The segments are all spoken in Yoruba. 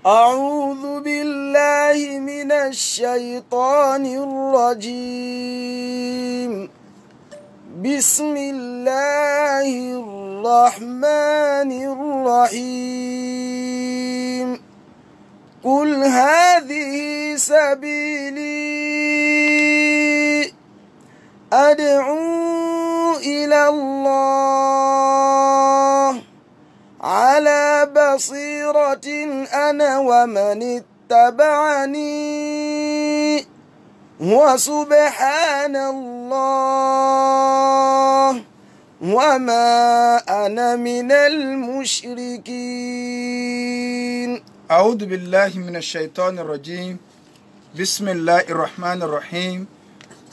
أعوذ بالله من الشيطان الرجيم. بسم الله الرحمن الرحيم. قل هذه سبيلي أدعو إلى الله على بصيرة أنا ومن اتبعني وسبحان الله وما أنا من المشركين. أعوذ بالله من الشيطان الرجيم. بسم الله الرحمن الرحيم.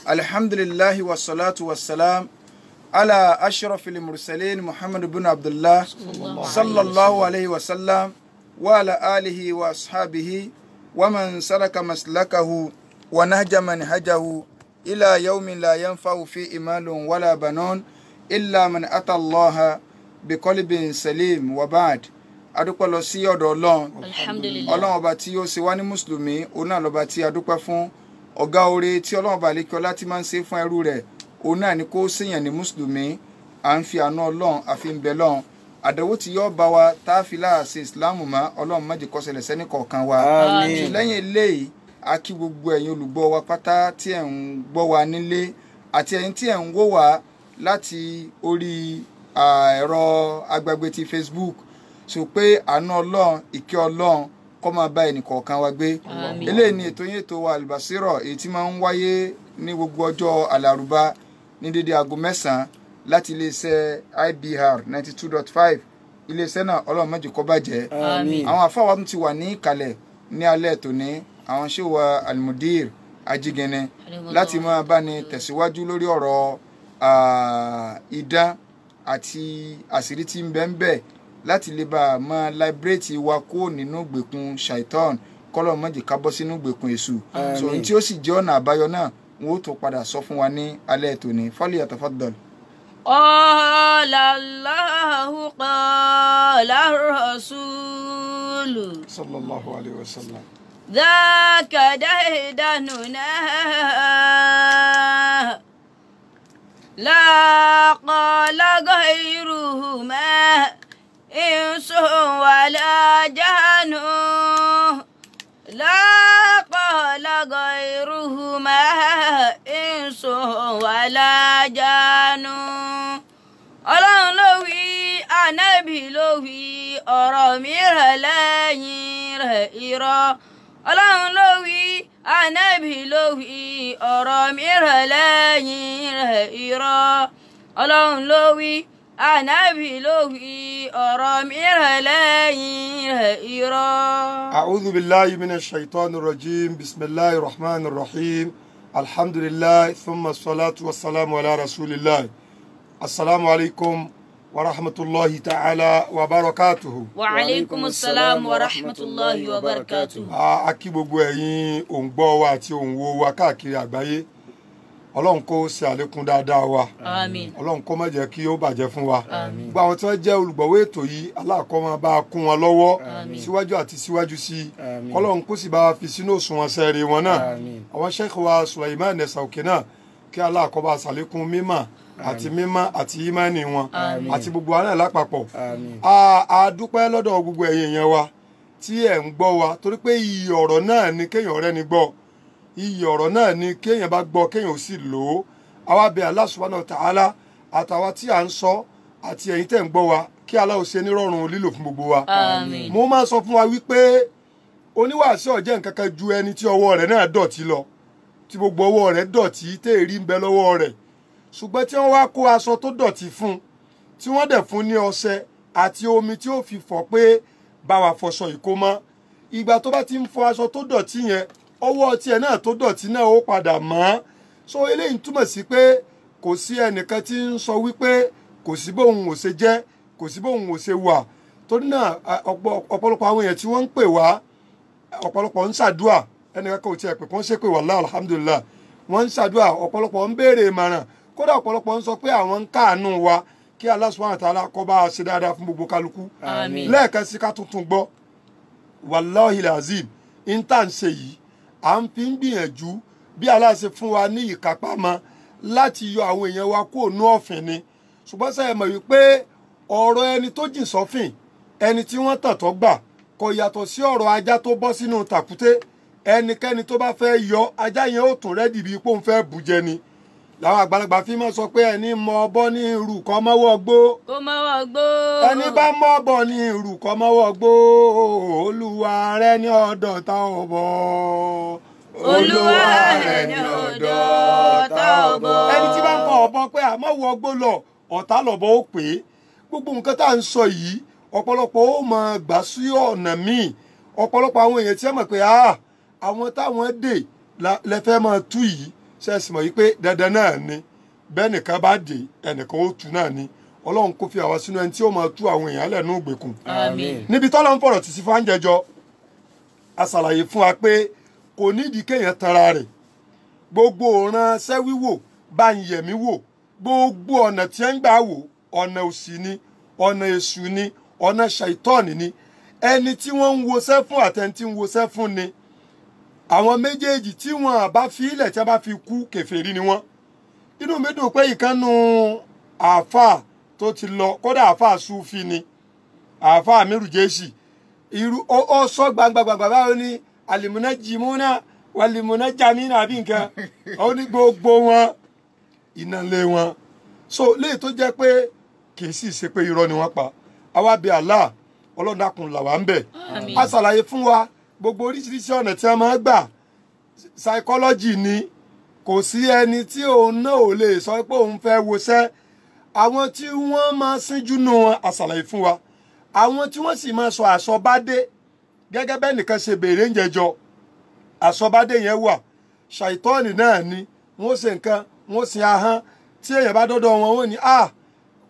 الحمد لله والصلاة والسلام على أشرف المرسلين محمد بن عبد الله صلى الله عليه وسلم وعلى آله وأصحابه ومن سلك مسلكه ونهج منهجه إلى يوم لا ينفع فيه مال ولا بنون إلا من أتى الله بقلب سليم. وبعد adúpẹ́ lọ sí ọ̀dọ̀ Ọlọ́run. Alhamdulillah. Ọlọ́run ọba tí ó ṣe wá ní mùsùlùmí, òun náà lọ́ba tí a dúpẹ́ fún. Ọ̀gá oore tí Ọlọ́run ọba lékè ọlá tí máa ń ṣe fún ẹrú rẹ̀, òun náà ni kó ṣèyàn ní mùsùlùmí. À ń fi àánú Ọlọ́run àfi ń bẹ Ọlọ́run. Àdánwò tí yóò bá wa tá a fi láàṣẹ ìsìláàmù mọ́, Ọlọ́run má jẹ́ kó ṣẹlẹ̀ sẹ́ni kọ̀ọ̀kan wa. Àmín. Lẹ́yìn eléyìí, a kí gbogbo ẹ̀yin olùgbọ́ wa pátá tí ẹ̀ ń gbọ́ wa nílé àti ẹ̀yin tí ẹ̀ ń wò wá láti orí ẹ̀rọ agbègbè ti Facebook. So pé àánú Ọlọ́run, ìkẹ́ Ọlọ́run kó máa bá ẹnì kọ̀ọ̀kan wa gbé. Eléyìí ni ètò yín ètò wa Al-Basira, èyí tí máa ń wáyé ní gbogbo ọjọ́ Àlárúbá ní dédé aago 9 láti iléeṣẹ́ IBR 92.5. Iléeṣẹ́ náà Ọlọ́run má jẹ́ kó bàjẹ́. Àwọn àfáà wa tún ti wà ní ìkàlẹ̀ ní alẹ́ tòní, àwọn ṣé wa Al-Mudir Ajigene láti máa bá ní tẹ̀síwájú lórí ọ̀rọ̀ idán àti àṣírí tí ń bẹ ń bẹ láti lè bá a máa liberate wa kó nínú gbèkùn shaitan kọ́lọ̀ má jẹ́ ká bọ́ sínú gbèkùn èṣù. So ohun tí ó sì jẹ́ ọ̀nà àbáyọ náà wọn ó tó padà sọ fún wa ní alẹ́ tòní. Falyatafaddal. Qala Allahu qala Rasulu. Sallallahu alayhi wa sallam. Dhaka daydanuna la qala ghayruhuma إنس ولا جان لا قال غيرهما إنس ولا جان. Ọlọ́run ló wí, Ànábì ló wí, ọ̀rọ̀ mìíràn lẹ́yìn rẹ̀ irọ́. Ọlọ́run ló wí, Ànábì ló wí, ọ̀rọ̀ mìíràn lẹ́yìn rẹ̀ irọ́. Ọlọ́run ló wí, Ànábì ló wí, ọ̀rọ̀ mìíràn lẹ́yìn rẹ̀ irọ́. أعوذ بالله من الشيطان الرجيم. بسم الله الرحمن الرحيم. الحمد لله ثم الصلاة والسلام على رسول الله. السلام عليكم ورحمة الله تعالى وبركاته. وعليكم السلام ورحمة الله وبركاته. A kí gbogbo ẹ̀yin òǹgbọ́ wa àti òǹwò wa káàkiri àgbáyé. Ọlọ́run kó ṣe àlékún dáadáa wa. Àmín. Ọlọ́run kó má jẹ́ kí ó bàjẹ́ fún wa. Gbogbo àwọn tí wọ́n jẹ́ olùgbọ̀wọ́ ètò yìí, Allah kó máa bá a kún wọn lọ́wọ́ síwájú àti síwájú sí i. Ọlọ́run kó sì bá wa fi sínú òṣùwọ̀n sẹ́ẹ̀rẹ̀ wọn náà. Àwọn Sheikh wa Sulaiman Ẹ̀sà Òkè náà kí Allah kó bá a ṣàlékún mímọ̀ àti mímọ̀ àti ìmánì wọn àti gbogbo wa náà lápapọ̀. A dúpẹ́ lọ́dọ̀ gbogbo ẹ̀yin yẹn wa tí ẹ̀ ń gbọ́ wa torí pé iyì ọ̀rọ̀ náà ni kéèyàn rẹ́ni gbọ́. Iyì ọ̀rọ̀ náà ni kéèyàn bá gbọ́ kéèyàn ó sì lò ó. Àwa bẹ̀ Allah subhanahu wa ta'ala àtàwa tí à ń sọ àti ẹ̀yin tẹ̀ ń gbọ́ wa kí Allah ó ṣe nírọ̀rùn lílò fún gbogbo wa. Àmín. Mo máa sọ fún wa wípé oníwàásù ò jẹ́ nǹkan kan ju ẹni tí ọwọ́ rẹ̀ náà dọ̀tí lọ, tí gbogbo ọwọ́ rẹ̀ dọ̀tí téèrí ń bẹ lọ́wọ́ rẹ̀, ṣùgbọ́n tí wọ́n wá kó aṣọ tó dọ̀tí fún, tí wọ́n dẹ̀ fún ní ọṣẹ àti omi tí ó fi fọ̀ pé bá wa fọṣọ ìkó mọ́. Ìgbà tó bá ti ń fọ aṣọ tó dọ̀tí yẹn, ọwọ́ tiẹ̀ náà tó dọ̀tí náà ó padà mọ́. So eléyìí túmọ̀ sí pé kò sí ẹnìkan tí ń sọ wípé kò sí bóun ò ṣe jẹ́, kò sí bóun ò ṣe wà. Torí náà ọ̀pọ̀lọpọ̀ àwọn èèyàn tí wọ́n ń pè wá, ọ̀pọ̀lọpọ̀ ń ṣàdúà, ẹnìkan kò tiẹ̀ pè kó ń ṣe pé wallahi alhamdulillah, wọ́n ń ṣàdúà, ọ̀pọ̀lọpọ̀ ń béèrè ìmọ̀ràn, kódà ọ̀pọ̀lọpọ̀ ń sọ pé àwọn ń káàánú wa kí Allah subhanahu wa ta'ala kó bá a ṣe dáadáa fún gbogbo kálukú. Àmín. Lẹ́ẹ̀kan sí ká tuntun gbọ́ wàláhì lazim intan ṣe yìí à ń fi ń gbìyànjú bí aláṣẹ fún wa ní ìkápámọ́ láti yọ àwọn èèyàn wa kúrò ní ọ̀fìn ni ṣùgbọ́n sẹ́yìn mọ̀ wípé ọ̀rọ̀ ẹni tó jìn sọ́fìn ẹni tí wọ́n tàn tó gbà kò yàtọ̀ sí ọ̀rọ̀ ajá tó bọ́ sínú tàkúté ẹnikẹ́ni tó bá fẹ́ yọ ajá yẹn ó tún rẹ́dì bíi pé òun fẹ́ bùjẹ ni làwọn àgbàlagbà fi máa sọ pé ẹni mọ ọbọ ní irú kọ́ mọ́wọ́ gbó kó mọ́wọ́ gbó. ẹni bá mọ́ ọbọ ní irú kọ́ mọ́wọ́ gbó olúwa rẹ ní ọ̀dọ̀ tá ò bọ̀ olúwa rẹ̀ ní ọ̀dọ̀ tá ò bọ̀. ẹni tí bá ń kọ ọ̀bọ pé àmọ́ wọ gbó lọ ọ̀tá lọ̀bọ ó pè é gbogbo nǹkan tá à ń sọ yìí ọ̀pọ̀lọpọ̀ ó máa gbà sí ọ̀nà míì ọ̀pọ̀lọpọ̀ àwọn èèyàn tí wọ́n mọ̀ pé àwọn táwọn dè lẹ́fẹ́ máa tú yìí ṣẹ́ẹ̀sì mọ̀ yìí pé dandan náà ni bẹ́ẹ̀ nìkan bá dè ẹnìkan ó tú náà ni ọlọ́run kò fi àwa sínú ẹni tí ó máa tú àwọn èèyàn lẹ́nu ìgbèkùn. àmín. níbi tọ́lọ́ ń fọ̀rọ̀ títí fáńjẹjọ a ṣàlàyé fún wa pé kò nídìí kéèyàn tanra rẹ̀ gbogbo òran sẹ́wíwò bá ń yẹ̀mí wò gbogbo ọ̀nà tí ń gbà wò ọ̀nà òsì ni ọ̀nà èṣù ni ọ̀nà ṣàìtọ́ọ̀nì ni ẹni tí wọ́n ń wọṣẹ́ fún àtẹni tí ń wọṣẹ́ fún ni àwọn méjèèjì tí wọn bá fi ilẹ̀ tí wọ́n bá fi kú kèfèrí ni wọ́n inú mi dùn pé ìkànnù àáfàá tó ti lọ kódà àáfàá Sufi ni àáfàá Amiru Jeshi irú ó sọ gbangbangba báwo ni alimuna jimuna walimuna jamina àbí nǹkan ó ní gbogbo wọn iná lé wọn so léyìí tó jẹ́ pé kì í sì ṣe pé irọ́ ni wọ́n pa àwa bí Allah ọlọ́run dákun là wá ń bẹ̀ a ṣàlàyé fún wa gbogbo oríṣiríṣi ọ̀nà tí wọ́n máa ń gbà psychology ni kò sí ẹni tí òun náà ò lè sọ pé òun fẹ́ woṣẹ́ àwọn tí wọ́n máa sínjú nù wọn a ṣàlàyé fún wa àwọn tí wọ́n sì máa sọ àsọbádé gẹ́gẹ́ bẹ́ẹ̀ nìkan ṣe béèrè ń jẹjọ àsọbádé yẹn wà ṣàìtọ́ọ̀nì náà ni wọ́n ṣe nǹkan wọ́n sin ahọ́n tí èèyàn bá dọ́dọ̀ wọn wọ́n ní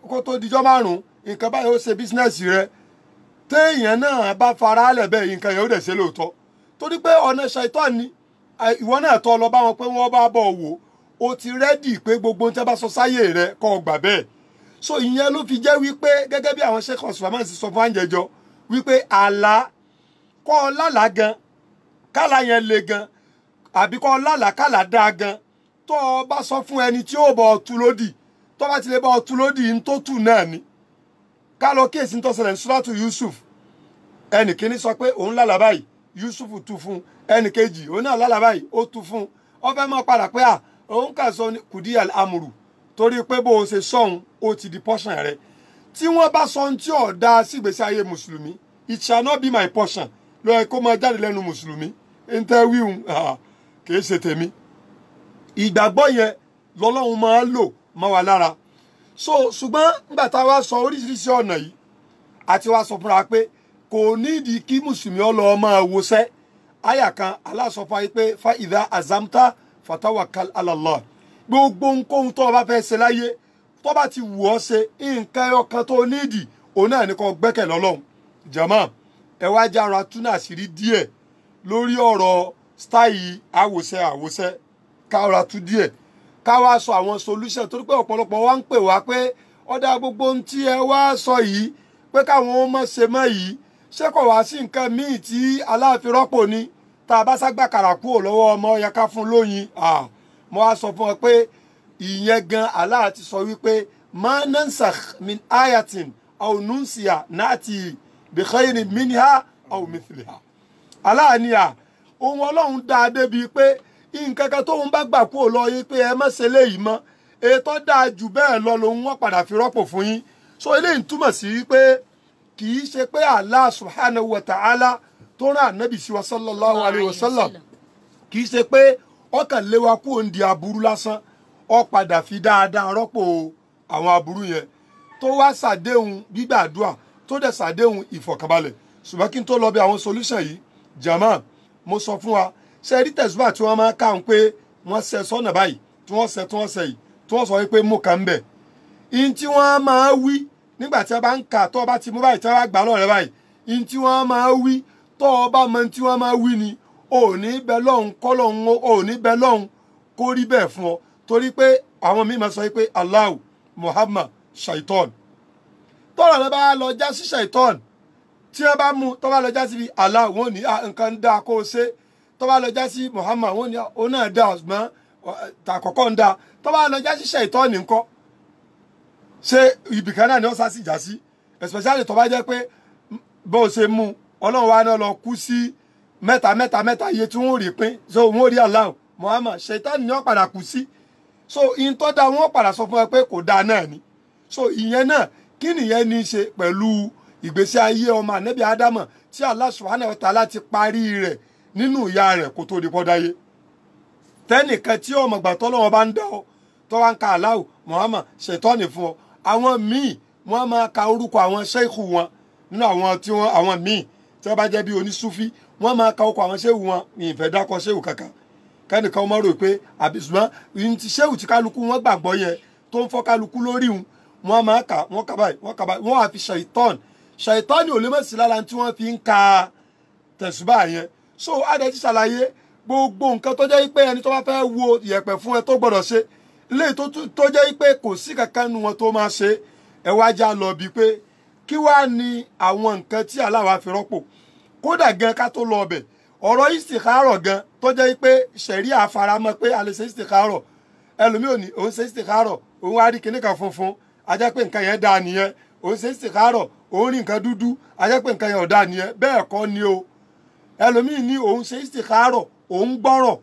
kó tó dijọ́ márùn-ún nǹkan báyìí ó ṣe bísínẹ́sì rẹ téèyàn náà bá fara lẹ̀ bẹ́ẹ̀ nǹkan yẹn ó dẹ̀ ṣe lóòótọ́ torí pé ọ̀nà ṣàìtọ́ọ̀nì ni ìwọ náà tọ́ lọ bá wọn pé wọ́n bá bọ̀ wò ó ti rẹ́dì pé gbogbo ohun tí wọ́n bá sọ sáyé rẹ kọ́ ọ gbà bẹ́ẹ̀ so ìyẹn ló fi jẹ́ wípé gẹ́gẹ́ bí àwọn sheikh osman sì sọ fún àǹjẹjọ wípé àlá kọ́ ọ lálàá gan kálá yẹn le gan àbí kọ́ ọ lálàá kálá dáa gan tó o bá sọ fún ẹni tí ó bọ̀ ọ tú lódì tó bá ti lè bọ̀ ọ tú lódì ń tó tù náà ni ká lọ kíyèsí ń tọ́sẹ̀lẹ̀ ní suratu Yusuf ẹnì kíní sọ pé òun lálàá báyìí Yusuf tú fún ẹnì kejì òun náà lálàá báyìí ó tú fún ọ fẹ́ mọ́ padà pé òun kà sọ ní kùdí amúrù torí pé bó o ṣe sọ̀hún ó ti di portion rẹ tí wọ́n bá sọ ohun tí ò dáa sí ìgbésí ayé mùsùlùmí it shall not be my portion lọ ẹ kó máa jáde lẹ́nu mùsùlùmí ń tẹ́ wíhun kìí ṣe tèmi ìgbàgbọ́ yẹn lọ́lọ́run máa lò mọ́ wa lára so ṣùgbọ́n nígbà tá a wá sọ oríṣiríṣi ọ̀nà yìí àti wá sọ fúnra pé kò nídìí kí mùsùlùmí ọ lọ máa wọṣẹ́ àyà kan Allah sọ fún wa pé fa idha azamta fatawakkal ala Allah gbogbo nǹkan tó o bá fẹ́ ṣe láyé tó bá ti wù ọ́ ṣe nǹkan ẹyọ kan tó nídìí òun náà ní kó gbẹ́kẹ̀ lọ́lọ́run jàmá ẹ wá já ara túnà àṣírí díẹ̀ lórí ọ̀rọ̀ stáì àwòṣẹ́ ká ara tú díẹ̀ ká wá sọ àwọn solution torí pé ọ̀pọ̀lọpọ̀ wa ń pè wá pé ọ̀dà gbogbo ohun tí ẹ wá sọ yìí pé káwọn ọmọ ṣe mọ́ yìí ṣé kò wá sí nǹkan míì tí aláàfin rọ́pò ni tá a bá ságbà kàrà kúrò lọ́wọ́ ọmọ yẹ ká fún lóyin mo wá sọ fún ọ pé ìyẹn gan Allah ti sọ wípé ma nansakh min ayatin aw nunsiha nati bi khayrin minha aw mithliha Allah ni ohun ọlọ́run dáa débi pé nǹkan kan tóun bá gbà kúrò lọ yín pé ẹ má ṣe léyìí mọ́ ètò dáa jù bẹ́ẹ̀ lọ lòun wọ́n padà fi rọ́pò fún yín so eléyìí túmọ̀ sí pé kì í ṣe pé Allah subhanahu wa ta'ala tó rán ànábì sí wa sallallahu alayhi wa sallam kì í ṣe pé ọkàn lé wa kúrò ń di aburú lásán ó padà fi dáadáa rọ́pò àwọn aburú yẹn tó wá ṣàdéhùn gbígbàdúà tó dẹ̀ ṣàdéhùn ìfọ̀kànbalẹ̀ ṣùgbọ́n kí n tó lọ bí àwọn solution yìí jama mo sọ fún wa ṣe rí tẹ̀síwá tí wọ́n máa káwọn pé wọ́n ṣe sọ́nà báyìí tí wọ́n ṣe yìí tí wọ́n sọ wípé mú kan ń bẹ̀ in tí wọ́n máa wí nígbà tí wọ́n bá ń kà tó bá ti mú báyìí tí wọ́n bá gbà lọ́rẹ̀ báyìí in tí wọ́n máa wí tó bá mọ tí wọ́n máa wí ni òní bẹ lọ́hùn kọ́lọ́hùn òní bẹ lọ́hùn kó rí bẹ́ẹ̀ fún ọ torí pé àwọn míì máa sọ pé Allahu Muhammad shaitan tọ́rọ̀ rẹ bá lọ já sí shaitan tí wọ́n bá mú tó bá lọ já sí Allah wọn ò ní nǹkan dá kó o ṣe tó bá lọ já sí Muhammad wọn ò ní ó náà dá ọ̀sùnmọ́ tàkọ́kọ́ ń dá tó bá lọ já sí Ṣàítánì ńkọ́ ṣé ibìkan náà ni wọ́n sá sí ìjà sí especially tó bá jẹ́ pé bó ṣe mú Ọlọ́run wa náà lọ kú sí mẹ́ta iye tí wọ́n rí pín so wọ́n rí Allah Muhammad Ṣàítánì ni wọ́n padà kú sí so ìyẹn tó dá wọ́n padà sọ fún ẹ pé kò dáa náà ni so ìyẹn náà kí nìyẹn ní í ṣe pẹ̀lú ìgbésí ayé ọmọ ànábì ádámọ̀ tí Allah subhanahu wa ta'ala ti parí rẹ̀ nínú ìyá rẹ̀ kó tó di pọ́dáyé tẹ́nìkan tí ọmọ ìgbà tọ́lọ́wọ́ bá ń dá ọ tó wá ń ka Allah Muhammad Ṣàítánì fún ọ àwọn míì wọ́n máa ka orúkọ àwọn ṣéèkù wọn nínú àwọn míì tí wọ́n bá jẹ́ bí onísúfí wọ́n máa ka orúkọ àwọn ṣéèkù wọn ní ìfẹ́ dákọ̀ ṣéèkù kankan kẹ́nìkan ọmọ rò pé àbísùmọ́ ìyìn ti ṣéèkù tí kálukú wọn gbàgbọ́ yẹn tó ń fọ́ kálukú lórí wọn wọ́n máa kà wọ́n kà báyìí wọ́n á fi Ṣàítánì ò lè mọ̀ sí lára tí wọ́n fi ń ka tẹ̀sùbà yẹn so adé ti ṣàlàyé gbogbo nǹkan tó jẹ́ pé ẹni tó bá fẹ́ wo ìyẹ̀pẹ̀ fún ẹ tó gbọ́dọ̀ ṣe léyìí tó jẹ́ pé kò sí kankan nu wọn tó máa ṣe ẹ wá já lọ bíi pé kí wá ní àwọn nǹkan tí Allah wá fi rọ́pò kódà gan ká tó lọ ọbẹ̀ ọ̀rọ̀ istikhara gan tó jẹ́ pé ṣẹ̀rí àfaramọ́ pé a lè ṣe istikhara ẹlòmíì ò ní òun ṣe istikhara òun wá rí kinní kan funfun a jẹ́ pé nǹkan yẹn dáa nìyẹn òun ṣe istikhara òun rí nǹkan dúdú a jẹ́ pé nǹkan yẹn ò dáa nìyẹn bẹ́ẹ̀ kọ́ ni o ẹlòmíì ní òun ṣe istikhara òun gbọ́rọ̀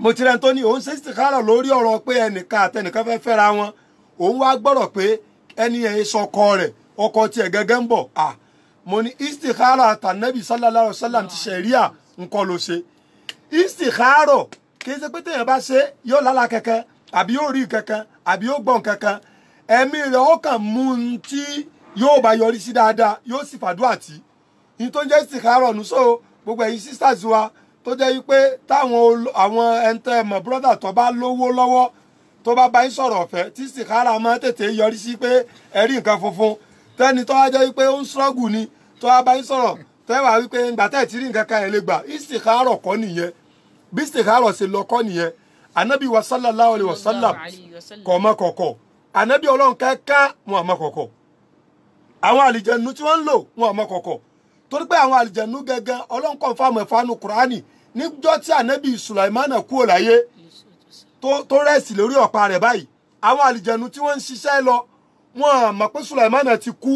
mo ti rẹ́ni tó ní òun ṣe istikhara lórí ọ̀rọ̀ pé ẹnìkan àtẹnìkan fẹ́ fẹ́ra wọn òun wá gbọ́rọ̀ pé ẹni yẹn sọkọ rẹ̀ ọkọ tiẹ̀ gẹ́gẹ́ ń bọ̀ mo ní istikhara tànàbì sallallahu alaihi wasallam ti ṣẹ̀ríà nǹkan ló ṣe istikhara kì í ṣe pé téèyàn bá ṣe yóò lálà kankan àbí yóò rí kankan àbí yóò gbọ́n kankan ẹ̀mí rẹ̀ ó kàn mú un tí yóò bá yọrí sí dáadáa yóò sì fàdúrà tí ní tó ń jẹ́ istikhara nù so gbogbo ẹ̀yin sisters wa tó jẹ́ wípé táwọn àwọn ẹntẹ́ mọ̀ brother tó bá lówó lọ́wọ́ tó bá bá yín sọ̀rọ̀ ọ̀fẹ́ tí istikhara máa tètè yọrí sí pé ẹ rí nǹkan funfun tẹ́ni tó wá jẹ́ wípé ó ń struggle ni tó wá bá yín sọ̀rọ̀ tẹ́wàá wípé ńgbà tẹ́ ti rí nǹkan kan ẹ̀ lè gbà istikhara kọ́ nìyẹn bí istikhara ṣe lọ kọ́ nìyẹn anabi wa sallallahu alayhi wa sallam kò mọ kọ̀kọ̀ anabi ọlọ́run kẹ́kẹ́ wọn àmọ́ kọ̀kọ̀ àwọn àlìjẹ̀nu tí wọ́n ń lò wọn àmọ́ kọ̀kọ̀ torí pé àwọn àlìjẹ̀nu gẹ́gẹ́ ọlọ́run confirm ẹ̀fánu kùránì níjọ́ tí anabi sulaimana kúrò láyé tó rẹ̀sì lórí ọ̀pá rẹ̀ báyìí àwọn àlìjẹ̀nu tí wọ́n ń ṣiṣẹ́ lọ wọn mọ̀ pé sulaimana ti kú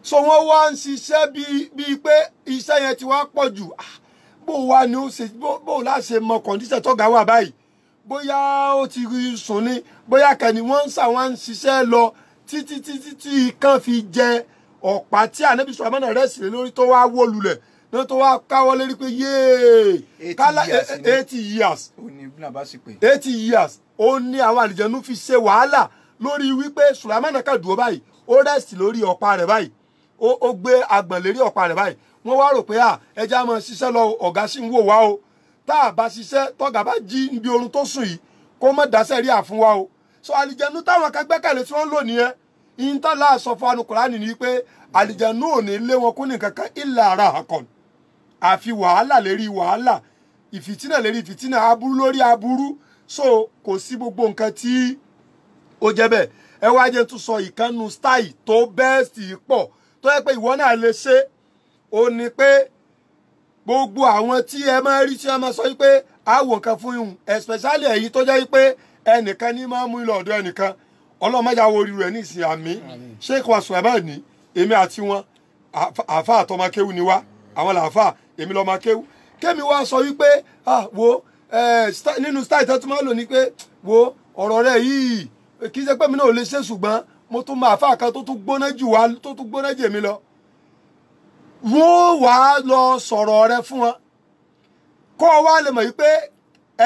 so wọ́n wá ń ṣiṣẹ́ bíi pé iṣẹ́ yẹn ti wá pọ̀ jù bó wá ni ó ṣe bó láṣẹ mọ kọ̀ǹdíṣẹ̀ tọ́gà wà báyìí bóyá ó ti rí sùn ni bóyá kẹ́ni wọ́n ń ṣàwọn ń ṣiṣẹ́ lọ títí kan fi jẹ ọ̀pá tí ànábì sulaimana rẹ̀sì lórí tó wá wó lulẹ̀ ní tó wá káwọ́ lérí pé yéé kálá 80 years 80 years ó ní àwọn àlìjẹ̀nú fi ṣe wàhálà lórí wípé sulaimana kà dúró báyìí ó rẹ̀sì lórí ọ̀pá rẹ̀ báyìí ó gbé agbọ̀n lérí ọ̀pá rẹ̀ báyìí wọ́n wá rò pé ẹja máa ṣiṣẹ́ lọ ọ̀gá sì ń wò wá o tá a bá ṣiṣẹ́ tọ́gà bá jí níbi orun tó sùn yìí kó má dáṣẹ́ rí àfún wa o so àlìjẹ̀nú táwọn akẹgbẹ́kẹ̀lé tí wọ́n lò nìyẹn ìyíntàlá sọ fún Al-Qur'ani ni pé àlìjẹ̀nú ò ní lé wọn kún ní kankan illa rahaqan àfi wàhálà lérí wàhálà ìfìtínà lérí ìfìtínà aburú lórí aburú so kò sí gbogbo nǹkan tí ó jẹ́ bẹ́ẹ̀ ẹ wá jẹ́ tún sọ ìkànnù style tó bẹ́ẹ̀sì pọ̀ tó yẹ pé ìwọ náà lè ṣe ó ní pé gbogbo àwọn tí ẹ máa rí tí ẹ máa sọ wípé àwọ̀ nǹkan fún yín especially èyí tó jẹ́ wípé ẹnìkan ní máa mú ilé ọ̀dọ̀ ẹnìkan ọlọ́mọdé àwọn orí rẹ̀ ní ìsìn àmì Sheikh wa Sulaiman ní èmi àti wọn àfa àtọmọkéwu ni wá àwọn làáfà èmi lọ́mọ kéwu kémi wá sọ wípé wo nínú style tó tún máa lò ní pé wo ọ̀rọ̀ rẹ̀ yìí kì í ṣe pé mi náà ò lè ṣe ṣùgbọ́n mo tún máa fà kan tó tún gbóná jù wá tó tún gbóná jù mí lọ wọ́n wá lọ sọ̀rọ̀ rẹ fún wọn kó o wá lè mọ̀ wípé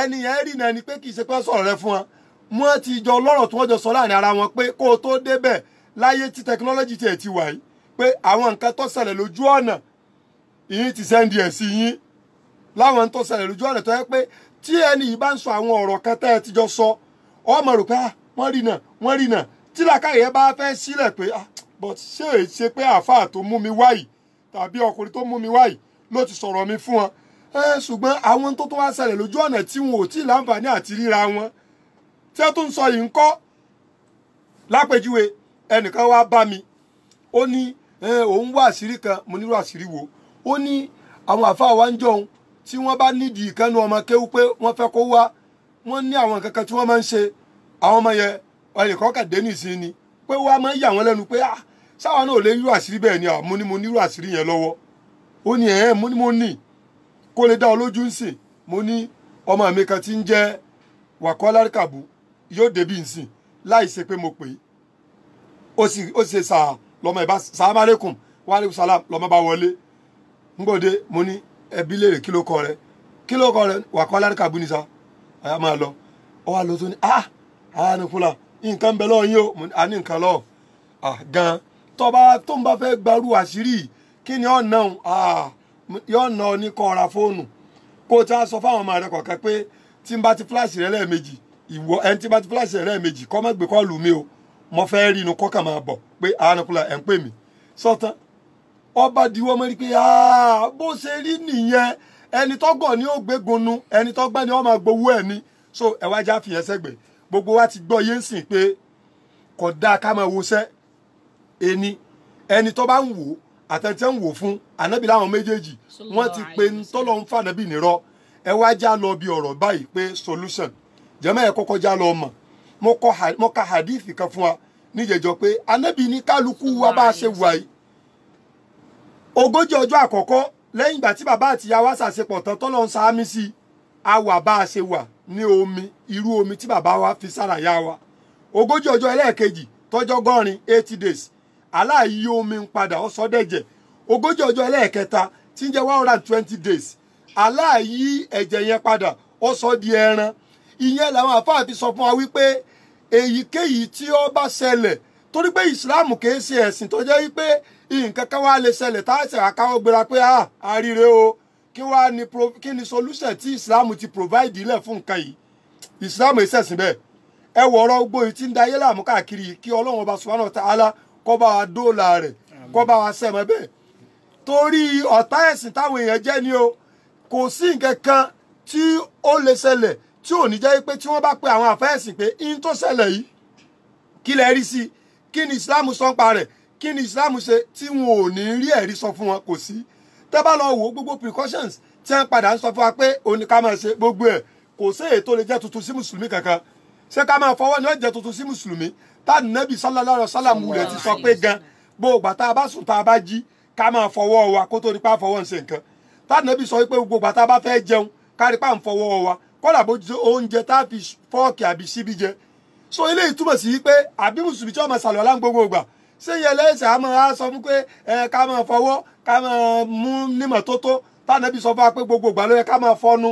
ẹni yẹn rí náà ni pé kì í ṣe pé sọ̀rọ̀ rẹ fún wọn wọ́n ti jọ lọ́rọ̀ tí wọ́n jọ sọ láàrin ara wọn pé kó o tó débẹ̀ láyé tí tẹkinọ́lọ́jì tiẹ̀ ti wà yìí pé àwọn nǹkan tó ṣẹlẹ̀ lójú ọ̀nà ìyín ti sẹ́ndì ẹ̀ sí yín láwọn tó ṣẹlẹ̀ lójú ọ̀nà tó yẹ pé tí ẹni yìí bá ń sọ àwọn ọ̀rọ̀ kan tẹ́ ẹ ti jọ sọ ọmọ rò pé wọ́n rí náà tí làkàyè yẹn bá fẹ́ sílẹ̀ pé but ṣé èyí ṣe pé àáfàá tó mú mi wáyìí tàbí ọkùnrin tó mú mi wáyìí ló ti sọ̀rọ̀ mi fún wọn ṣùgbọ́n àwọn tó wá ṣẹlẹ̀ lójú ọ̀nà tí wọn ò tí ì láǹfààní àti ríra wọn tí ẹ tó ń sọ yìí ń kọ́ lápèjúwe ẹnìkan wá bá mi ó ní òun wá àṣírí kan mo nílò àṣírí wo ó ní àwọn àfáà wa ń jọun tí wọ́n bá nídìí ìkànnì ọmọ kéwú pé wọ́n fẹ́ kó wá wọ́n ní àwọn nǹkan kan tí wọ́n máa ń ṣe àwọn ọmọ yẹn ẹnìkan kà dé nìsín ni pé wọ́n á máa ń yà wọ́n lẹ́nu pé sáwọn náà ò lè rírò àṣírí bẹ́ẹ̀ ni mo ní mo nírò àṣírí yẹn lọ́wọ́ ó ní mo ní mo ní kó lè dá ọ lójú ń sìn mo ní ọmọ mi kan tí ń jẹ́ Wàkọ́lá Kàbú yóò débí nsìn láì ṣe pé mo pè é ó sì ṣe sàá lọmọ ìbá sàlámù alaykum wa alaykum salam lọmọ bá wọlé ngbòde mo ní ẹbí léèrè kí ló kọ rẹ Wàkọ́lá Kàbú ní sa àyà máa lọ ọ wà lọ tó ní àyà ní fúlà nǹkan bẹ lọ yín o a ní nǹkan lọ gan tó ń bá fẹ́ gbarú àṣírí kí ni ọ̀nà yóò ná ọ ní kọ́ ra fóònù kó o ti sọ fáwọn ọmọ rẹ kọ̀ọ̀kan pé tí n bá ti fíláàsì rẹ lẹ́ẹ̀mejì ìwọ ẹni tí n bá ti fíláàsì rẹ lẹ́ẹ̀mejì kọ́ mọ́ gbé kọ́ọ̀lù mi o mo fẹ́ rí inú kọ́kàn máa bọ̀ pé àánúkúlà ẹ̀ ń pè mí sọ́tán ọba diwọ́ mọ́ rí pé bó ṣe rí nìyẹn ẹni tọ́gọ̀ ni ó gbé gonu ẹni tọ́gbẹ́ ni wọ́n máa gbowó ẹ̀ ni so ẹ wá já fìyẹn sẹ́gbẹ̀ gbogbo wa ti gbọ́ yé ń sìn pé kò dáa ká máa wọṣẹ́ ẹni tó bá ń wò àtẹ̀tẹ̀ ń wò fún ànábì láwọn méjèèjì wọ́n ti pe tọ́lọ́ ń fà ànábì nírọ́ ẹ wá já lọ bí ọ̀rọ̀ báyìí pé solution jẹ́mọ́ ẹ kọ́kọ́ já lọ mọ̀ mo ka hadith kan fún wa níjẹ̀jọ́ pé ànábì ní kálukú wa bá a ṣe wà yìí 40 ọjọ́ àkọ́kọ́ lẹ́yìn ìgbà tí bàbá àti ìyá wa ṣàṣepọ̀ tán tọ́lọ́ ń sáámi sí a wà bá a ṣe wà ní omi irú omi tí bàbá wa fi sára yá wa 40 ọjọ́ ẹlẹ́ẹ̀kejì tọ́jọ́ 80 days aláàyí omi ń padà ó sọ dẹ̀jẹ̀ 40 ọjọ́ ẹlẹ́ẹ̀kẹta tí ń jẹ́ 120 days aláàyí ẹ̀jẹ̀ yẹn padà ó sọ di ẹran ìyẹn làwọn àfáà fi sọ fún wa wípé èyíkéyìí tí ó bá ṣẹlẹ̀ torí pé ìsìláàmù kìí ṣe ẹ̀sìn tó jẹ́ wípé nǹkan kan wá lè ṣẹlẹ̀ tá a ṣe àkáwọ́ gbéra pé àríre o kí ni solution tí ìsìláàmù ti provide ilẹ̀ fún nǹkan yìí ìsìláàmù ìṣẹ̀sìn bẹ́ẹ̀ ẹ wọ̀ ọ̀rọ̀ gbogbo yìí tí ń da ayé láàmú káàkiri kí ọlọ́run ọba subhanahu wa ta'ala kó bá wa dóòlà rẹ̀ kó bá wa sẹ́mọ́ bẹ́ẹ̀ torí ọ̀tá ẹ̀sìn táwọn èèyàn jẹ́ ni o kò sí nǹkan kan tí ó lè ṣẹlẹ̀ tí ò ní jẹ́ pé tí wọ́n bá pe àwọn àfẹ́ ẹ̀sìn pé in tó ṣẹlẹ̀ yìí kí lẹ rí sí kí ni Islam sọ ń pa rẹ̀ kí ni Islam ṣe tí wọn ò ní rí ẹ̀rí sọ fún wọn kò sí tẹ́ bá lọ wò gbogbo precautions tí wọ́n padà ń sọ fún wa pé òní ká máa ṣe gbogbo ẹ̀ kò sí èyí tó lè jẹ́ tuntun sí mùsùlùmí kankan ṣé ká máa fọwọ́ ni ó jẹ́ tuntun sí mùsùlùmí tá Nábì sallallahu alaihi wasallam rẹ̀ ti sọ pé gan gbogbo àtà bá sùn tá a bá jí ká máa fọwọ́ wa kó tó nípa fọwọ́ ń ṣe nǹkan tá Nábì sọ pé gbogbo àtà bá fẹ́ jẹun ká rí pa ń fọwọ́ wa kọ́lá bó jẹ oúnjẹ tá a fi fọ́ọ̀kì àbí síbí jẹ so eléyìí túmọ̀ sí pé àbí mùsùlùmí tí wọ́n máa sàlọ̀ láń gbogbo ìgbà ṣé yẹn lẹ́sẹ̀ á máa sọ fún pé ká máa fọwọ́ ká máa mú nímọ̀ tó tó tá Nábì sọ fún wa pé gbogbo ìgbà ló yẹ ká máa fọnu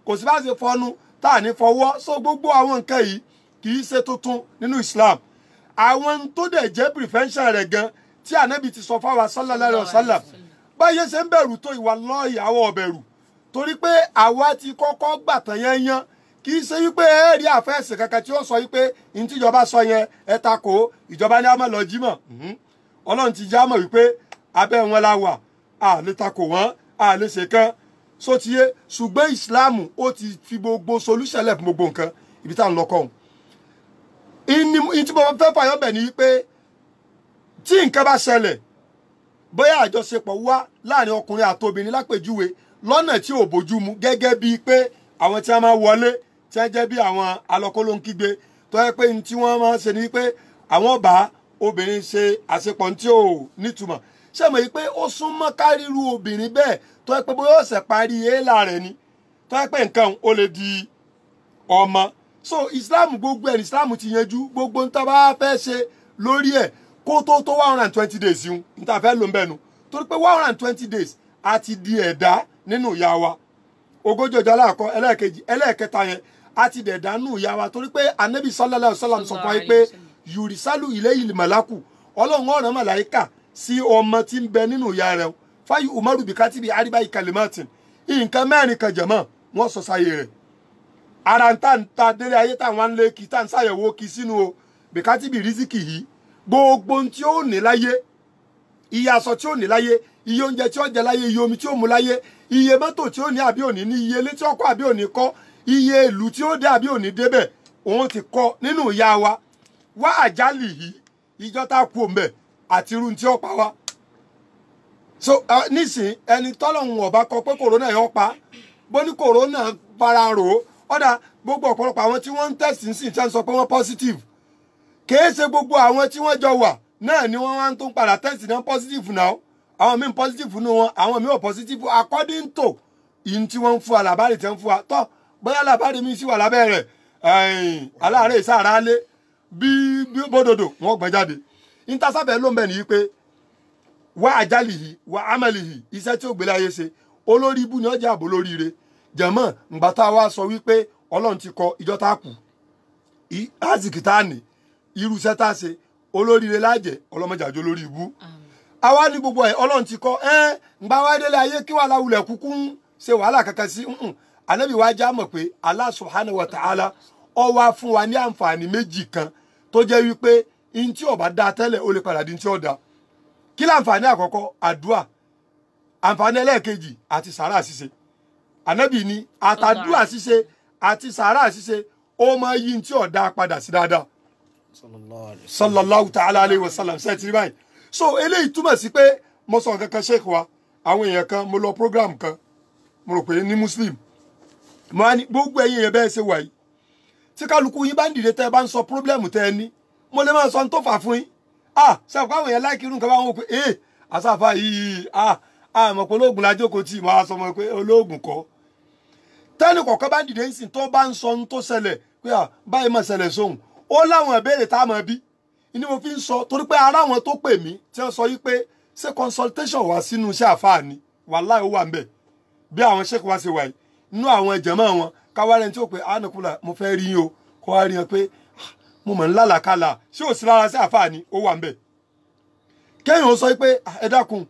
kò sí bá ṣe fọnu tá à ní fọwọ́ so gbogbo àwọn nǹkan yìí kì í ṣe tuntun nínú Islam àwọn tó dẹ̀ jẹ́ prevention rẹ̀ gan tí Ànábì ti sọ fáwa sallallahu alaihi wasallam báyé ṣe ń bẹ̀rù tó wallahi àwọn ọ̀bẹ̀rù torí pé àwa ti kọ́kọ́ gbàtàn yẹn yan kì í ṣe wípé ẹ rí àfẹ́sẹ̀ kankan tí ó sọ wípé ní tí ìjọba sọ yẹn ẹ takò ìjọba ní a máa lọ jímọ̀ Ọlọ́run ti já mọ̀ wípé abẹ́ wọn la wà a lè takò wọ́n a lè ṣe kán sótìyé ṣùgbọ́n ìsìláàmù ó ti fi gbogbo solution lẹ̀ fún gbogbo nǹkan ibi tá à ń lọ kọ́hún ìní tí mo fẹ́ fàyọ́ bẹ̀ ni wípé tí nǹkan bá ṣẹlẹ̀ bóyá àjọṣepọ̀ wá láàrin ọkùnrin àtobìnrin lápèjúwe lọ́nà tí ò bójú mu gẹ́gẹ́ bíi pé àwọn tí wọ́n máa wọlé tí wọ́n jẹ́ bí àwọn alọ́kólóńkígbe tó yẹ pé tí wọ́n máa ń ṣe ni wípé àwọn bá obìnrin ṣe àṣepọ̀ tí ò nítumọ̀ ṣé mo yí pé ó súnmọ́ káríru obìnrin bẹ́ẹ̀ tó yẹ pé bóyá ọ̀sẹ̀ parí éèlà rẹ̀ ni tó yẹ pé nǹkan ó lè di ọmọ so Islam gbogbo ẹ̀ ní Islam ti yanjú gbogbo níta bá fẹ́ ṣe lórí ẹ̀ kó tó 120 days yìí níta fẹ́ ló ń bẹ̀nu torí pé 120 days a ti di ẹ̀dá nínú ìyá wa 40 ọjọ́ aláàkọ́ ẹlẹ́ẹ̀kejì ẹlẹ́ẹ̀kẹta yẹn a ti dẹ̀dá nínú ìyá wa torí pé Ànábì sallallahu alaihi wasallam sọ fún wa pé yurisalu ilayil malaku Ọlọ́run ọ̀ràn màláíkà sí ọmọ tí ń bẹ nínú ìyá rẹ̀ fáyì umaru bikati bi ariba ikalimatin nǹkan mẹ́rin kan jẹ̀mọ́ wọ́n sọ sáyé rẹ̀ ara ń ta délé ayé táwọn ń lé kí tá ń ṣàyẹ̀wò kí sínú o bikati bi riziki yìí gbogbo tí ó ní láyé iye aṣọ tí ó ní láyé iye oúnjẹ tí ó jẹ láyé iye omi tí ó mu láyé iye mọ́tò tí ó ní àbí òní ní iye ilé tí ó kọ́ àbí òní kọ́ iye ìlú tí ó dé àbí òní débẹ̀ òun ti kọ́ nínú ìyá wa wá àjálì yìí ìjọ tá a kú òǹbẹ̀ àti irú tí ó pa wá so nísìn ẹni tọ́lọ́hún ọba kọ pé kòrónà yọ pa bó ní kòrónà fara rò ó ọ̀dà gbogbo ọ̀pọ̀lọpọ̀ àwọn tí wọ́n ń test ń sìn tí wọ́n sọ pé wọ́n positive kìí ṣe gbogbo àwọn tí wọ́n jọ wà náà ni wọ́n wá ń tún padà test náà positive náà àwọn míì positive nù wọn àwọn míì ò positive according to ìyìn tí wọ́n ń fún wa làbárè tí wọ́n ń fún wa tọ́ bóyá làbárè mi sì wà lábẹ́ rẹ̀ aláàárẹ̀ ìsáàrá lé bí bódòdó wọ́n gbọ́n jáde intasábẹ̀ ló ń bẹ̀ nìyí pé wá àjálì yìí wá ámẹ́lì yìí iṣẹ́ tí ó gbélé ayé ṣe olórí ibú ni ọjà àbò lóríire jẹ̀mọ́ ǹgbà tá a wá sọ wípé ọlọ́run ti kọ ìjọ tá a kù azikì tá a nì irú iṣẹ́ tá a ṣe olóríire lájẹ̀ ọlọ́mọjà jọ lórí ibú àwa ní gbogbo ẹ̀ ọlọ́run ti kọ ǹgbà wá délé ayé kí wàhálà wulẹ̀ kúkú ń ṣe wàhálà kankan sí ànábì wa já mọ̀ pé Allah subhanahu wa ta'ala ó wá fún wa ní àǹfààní méjì kan tó jẹ́ wípé in tí ó bá dá tẹ́lẹ̀ ó lè padà di tí ó dá kí láǹfààní àkọ́kọ́ àdúà àǹfààní ẹlẹ́ẹ̀kejì àti sàárà ṣíṣe ànábì ní àtàdúà ṣíṣe àti sàárà ṣíṣe ó máa yí tí ó dá padà sí dáadáa sallallahu ta'ala alayhi wa sallam ṣe ti rí báyìí so eléyìí túmọ̀ sí pé mo sọ nǹkan kan sheikh wa àwọn èèyàn kan mo lọ program kan mo rò pé ní muslim mo á ní gbogbo ẹ̀yin èèyàn bẹ́ẹ̀ ṣe wà yìí tí kálukú yín bá ń dìde tẹ́ ẹ bá ń sọ problem tẹ́ ẹ ní mo lè máa sọ tó fà fún yín ṣe àpò àwọn èèyàn láìkí irú nǹkan bá wọn pé àṣàfà yìí àmọ̀ pé olóògùn la jókòó tì mo á sọ mọ́ pé olóògùn kọ́ tẹ́nì kọ̀ọ̀kan bá ń dìde ń sìn tó bá ń sọ tó ṣẹlẹ̀ pé báyìí máa ṣẹlẹ̀ sóhun ó láwọn ìbéèrè tá a máa bí ni mo fi ń sọ torí pé ara àwọn tó pè mí tí wọ́n sọ yìí pé ṣé consultation wà sínú iṣẹ́ àfáà ni wàláhì ó wà ń bẹ̀ bí àwọn sheikh wa ṣe wà yìí nínú àwọn ìjẹ̀mọ́ wọn káwárẹ̀ tí ó pé ànàkúlà mo fẹ́ rí yín o kó wá rí yẹn pé mo mọ̀ ń lálàkàlà ṣé ò sí lára sí àfáà ni ó wà ń bẹ̀ kéèyàn ó sọ pé ẹ dákun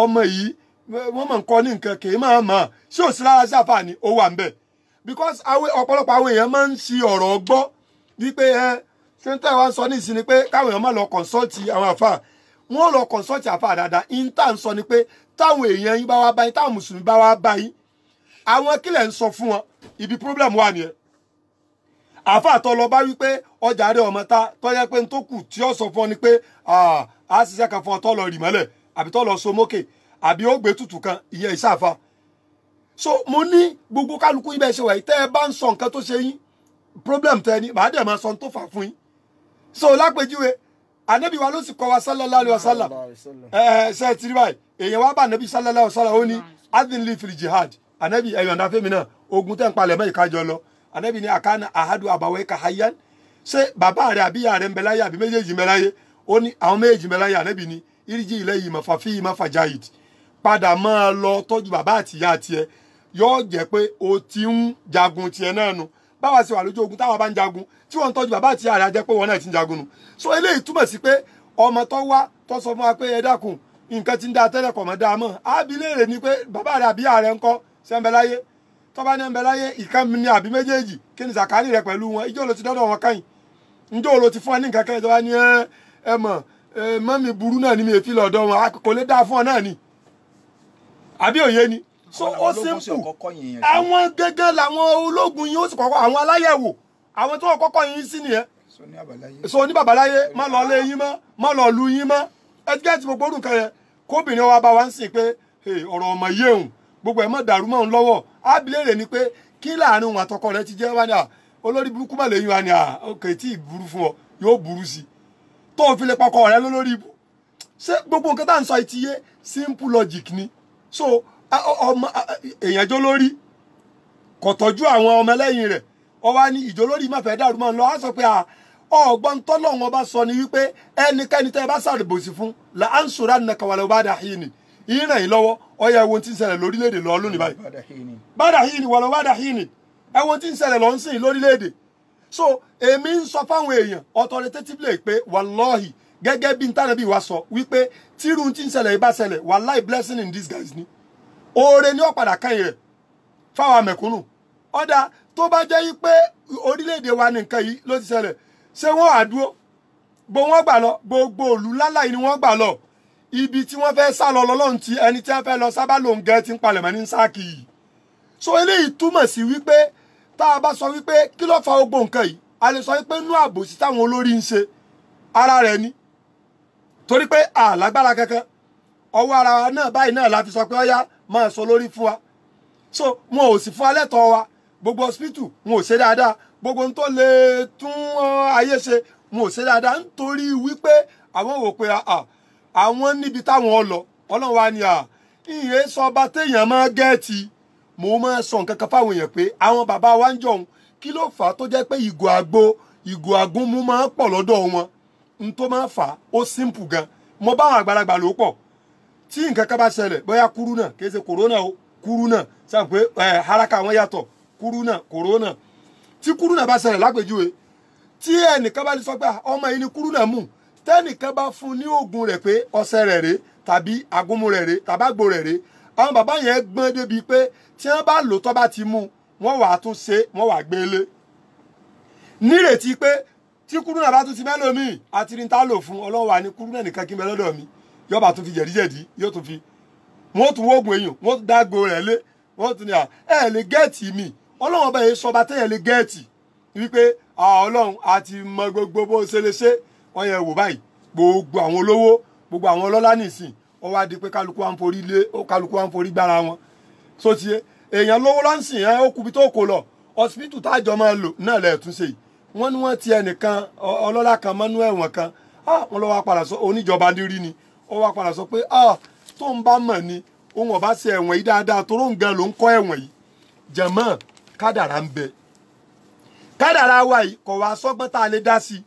ọmọ yìí wọ́n mọ̀ ń kọ́ ní nǹkan kì í máa mọ̀ ṣé ò sí lára sí àfáà ni ó wà ń bẹ̀ because ọ̀pọ̀lọpọ̀ àwọn èèyàn máa ń ṣi ọ̀rọ̀ gbọ́ wípé ṣé ń tẹ́ wá ń sọ ní ìsinmi pé káwọn èèyàn máa lọ consult àwọn àfáà wọ́n lọ consult àfáà dáadáa inta ń sọ ni pé táwọn èèyàn yín bá wá báyìí táwọn mùsùlùmí bá wá báyìí àwọn kílẹ̀ ń sọ fún wọn ibi problem wà nìyẹn àfáà tó lọ bá wípé ọjà rẹ ọmọ ta tó yẹ pé n tó kù tí ó sọ fún ọ ni pé a ṣiṣẹ́ kan fún ọ tó lọ rì mọ́lẹ̀ àbí tó lọ so mókè àbí ó gbé tutù kan ìyẹn ìṣàfà so mo ní gbogbo kálukú ibẹ̀ ṣe wà yìí tẹ́ ẹ bá ń sọ nǹkan tó ṣe yín problem tẹ́ ni màá dẹ̀ máa sọ tó fà fún yín so lápèjúwe ànábì wa ló sì kọ́ wa sallallahu alaihi wasallam ṣe ti rí báyìí èèyàn wá bá ànábì sallallahu alaihi wasallam ó ní adinli fil jihad ànábì ẹ̀yọ̀ǹda fẹ́mi náà ogun tẹ́ ń palẹ̀ mọ́ ìkájọ lọ ànábì ní àkànnà ahadu abawayka hayyan ṣé bàbá rẹ̀ àbí ìyá rẹ̀ ń bẹ láyé àbí méjèèjì ń bẹ láyé ó ní àwọn méjèèjì ń bẹ láyé ànábì ní iriji ilayhi mafafi mafajahid padà máa lọ tọ́jú bàbá àti ìyá tiẹ̀ yóò jẹ́ pé o ti ń jagun tiẹ̀ náà nu báwa ṣe wà lójú ogun táwa bá ń jagun tí wọ́n ń tọ́jú bàbá àti ìyá rẹ̀ á jẹ́ pé wọ́n náà ti ń jagun nu so eléyìí túmọ̀ sí pé ọmọ tó wá tó sọ fún wa pé ẹ dákun nǹkan ti ń da tẹ́lẹ̀ kọ̀ mọ́ dáa mọ́ àbí léèrè ni pé bàbá rẹ̀ àbí ìyá rẹ̀ ń kọ́ ṣé ń bẹ láyé tó bá ní ń bẹ láyé ìkan mi ni àbí méjèèjì kí ni sàkárì rẹ̀ pẹ̀lú wọn ìjọ́ ló ti dọ́dọ̀ wọn káyìn ǹjọ́ ló ti fún ọ ní nǹkan kan ìjọba ní ẹ mọ̀ mọ́mì burú náà ni mi èfi lọ́dọ̀ wọn kò lè dáa fún ọ náà ni àbí òye ni so ó simple àwọn gẹ́gẹ́ làwọn ológun yìí ó sì kọ́kọ́ àwọn aláyẹ̀wò àwọn tó kọ́kọ́ yìí sí nìyẹn so ní babaláyé má lọ lé yín mọ́ má lọ lu yín mọ́ ẹgbẹ́ tí gbogbo orúkọ yẹn kóbìnrin wa bá wa ń sìn pé ọ̀rọ̀ ọmọ yé òun gbogbo ẹ̀ mọ́ dàrú mọ́ òun lọ́wọ́ ábílẹ̀rẹ̀ ni pé kí láàrin òun àtọkọ rẹ ti jẹ́ wá ní olórí burúkú má lè yín wa ní òkè tí ì burú fún ọ yóò burú sí tó fi lè pọkọ rẹ lólórí ibú ṣé gbogbo nǹkan tá à ń sọ ìtìyé simple logic ni so ọmọ èèyàn jó lórí kò tọ́jú àwọn ọmọ ẹlẹ́yìn rẹ̀ ọ wá ní ìjó lórí má fẹ́ dàrú mọ́ ọ lọ á sọ pé ọgbọ́n tọ́lọ́wọ́n bá sọ ni wípé ẹnikẹ́ni tẹ́ ẹ bá sàrìbòsí fún là á ń sòrò ànàkà wà lọ́wọ́ bá dà hìí ni ìrìn yìí lọ́wọ́ ọyọ ẹ̀wọ̀n tí ń ṣẹlẹ̀ lórílẹ̀‐èdè lọ lónìí báyìí bá dà hìí ni wà lọ́wọ́ bá dà hìí ni ẹ̀wọ̀n tí ń ṣẹlẹ̀ lọ ń sìn lórílẹ̀‐èdè so èmi ń sọ fáwọn èèyàn authoritatively pé wàlọ́hì gẹ́gẹ́ bí ntànàbí wa sọ wípé tírun tí ń ṣẹlẹ̀ ìbá ṣẹlẹ̀ wàláì blessing in disguise ni oore ni ó padà kẹ́yìn rẹ̀ fáwọn mẹ̀kúnnù ọ̀dà tó bá jẹ́ yí pé orílẹ̀‐èdè wa ní nǹkan yìí ló ti ṣẹlẹ̀ ṣé wọ́n àdúró wọ́n gbà lọ gbogbo òlù láláì ni wọ́n gbà lọ ibi tí wọ́n fẹ́ sá lọ lọ́lọ́run ti ẹni tí wọ́n fẹ́ lọ sábà lòun gẹ́ ti ń palẹ̀mọ́ ní sáàkì yìí so eléyìí túmọ̀ sí wípé tá a bá sọ wípé kí ló fa gbogbo nǹkan yìí a lè sọ wípé inú àbòsí táwọn olórí ń ṣe ara rẹ̀ ni torí pé àlágbára kankan ọwọ́ ara wa náà báyìí náà la fi sọ pé ọyá máa sọ lórí fún wa so wọn ò sì fún alẹ́ tọ́ wa gbogbo hospital wọn ò ṣe dáadáa gbogbo ohun tó lè tún ayé ṣe wọn ò ṣe dáadáa nítorí wípé àwọn wò pé àwọn níbi táwọn lọ ọlọ́run wa ni ìyẹn sọ ọba téèyàn máa gẹ́ẹ̀tì mo máa sọ nǹkan kan fáwọn èèyàn pé àwọn bàbá wa ń jọ̀hún kí ló fà á tó jẹ́ pé ìgò àgúnmu máa ń pọ̀ lọ́dọ̀ wọn n tó máa fà á ó simple gan mo bá àwọn àgbàlagbà lò pọ̀ tí nǹkan kan bá ṣẹlẹ̀ bóyá kúrú náà kì í ṣe kòrónà o kúrú náà sáà pé haraka wọn yàtọ̀ kúrú náà kòrónà tí kúrú náà bá ṣẹlẹ̀ lápèjúwe tí ẹnìkan bá lè sọ pé ọmọ yìí ni kúrú náà mú tẹ́nìkan bá fún ní oògùn rẹ̀ pé ọṣẹ rẹ̀ rèé tàbí agúnmu rẹ̀ rèé tàbí àgbo rẹ̀ rèé àwọn bàbá yẹn gbọ́n débi pé tí wọ́n bá lò tó bá ti mú wọ́n wà á tún ṣe wọ́n wà á gbélé nírètí pé tí kúrú náà bá tún ti mẹ́lòmíì àti ní ta lò fún ọlọ́run wà ní kúrú náà nìkan kí n bẹ lọ́dọ̀ mi yóò bá tún fi jẹ̀díjẹ̀dí yóò tún fi wọ́n tún wọ́ọ̀gùn èèyàn wọ́n tún dágbo rẹ̀ lé wọ́n tún ní lè gẹ́ẹ̀tì mi ọlọ́run ọba yẹn sọba tẹ́yẹ̀ lè gẹ́ẹ̀tì wípé ọlọ́run àti mọ gbogbo bó ṣe lè ṣe wọ́n yẹ wò báyìí gbogbo àwọn olówó gbogbo àwọn ọlọ́lá nìsín ó wá di pé kálukú wa ń forí gbára wọn so tiẹ̀ èèyàn lówó lọ́nsìn ó kú bí tó kò lọ hospital tájọ máa lò náà lẹ́ẹ̀tún ṣe yìí wọ́n ní wọ́n ti ẹnìkan ọlọ́lá kan mọ́nú ẹ̀wọ̀n kan wọ́n lọ́ wá padà sọ oníjọba rírí ni ó wá padà sọ pé tó ń bá mọ̀ ni òun ọ̀bá ṣe ẹ̀wọ̀n yìí dáadáa toró ń gan ló ń kọ́ ẹ̀wọ̀n yìí jẹ̀mọ́ kádàrá ń bẹ kádàrá wa yìí kò wá sọ́gbọ́n tá a lè dá sí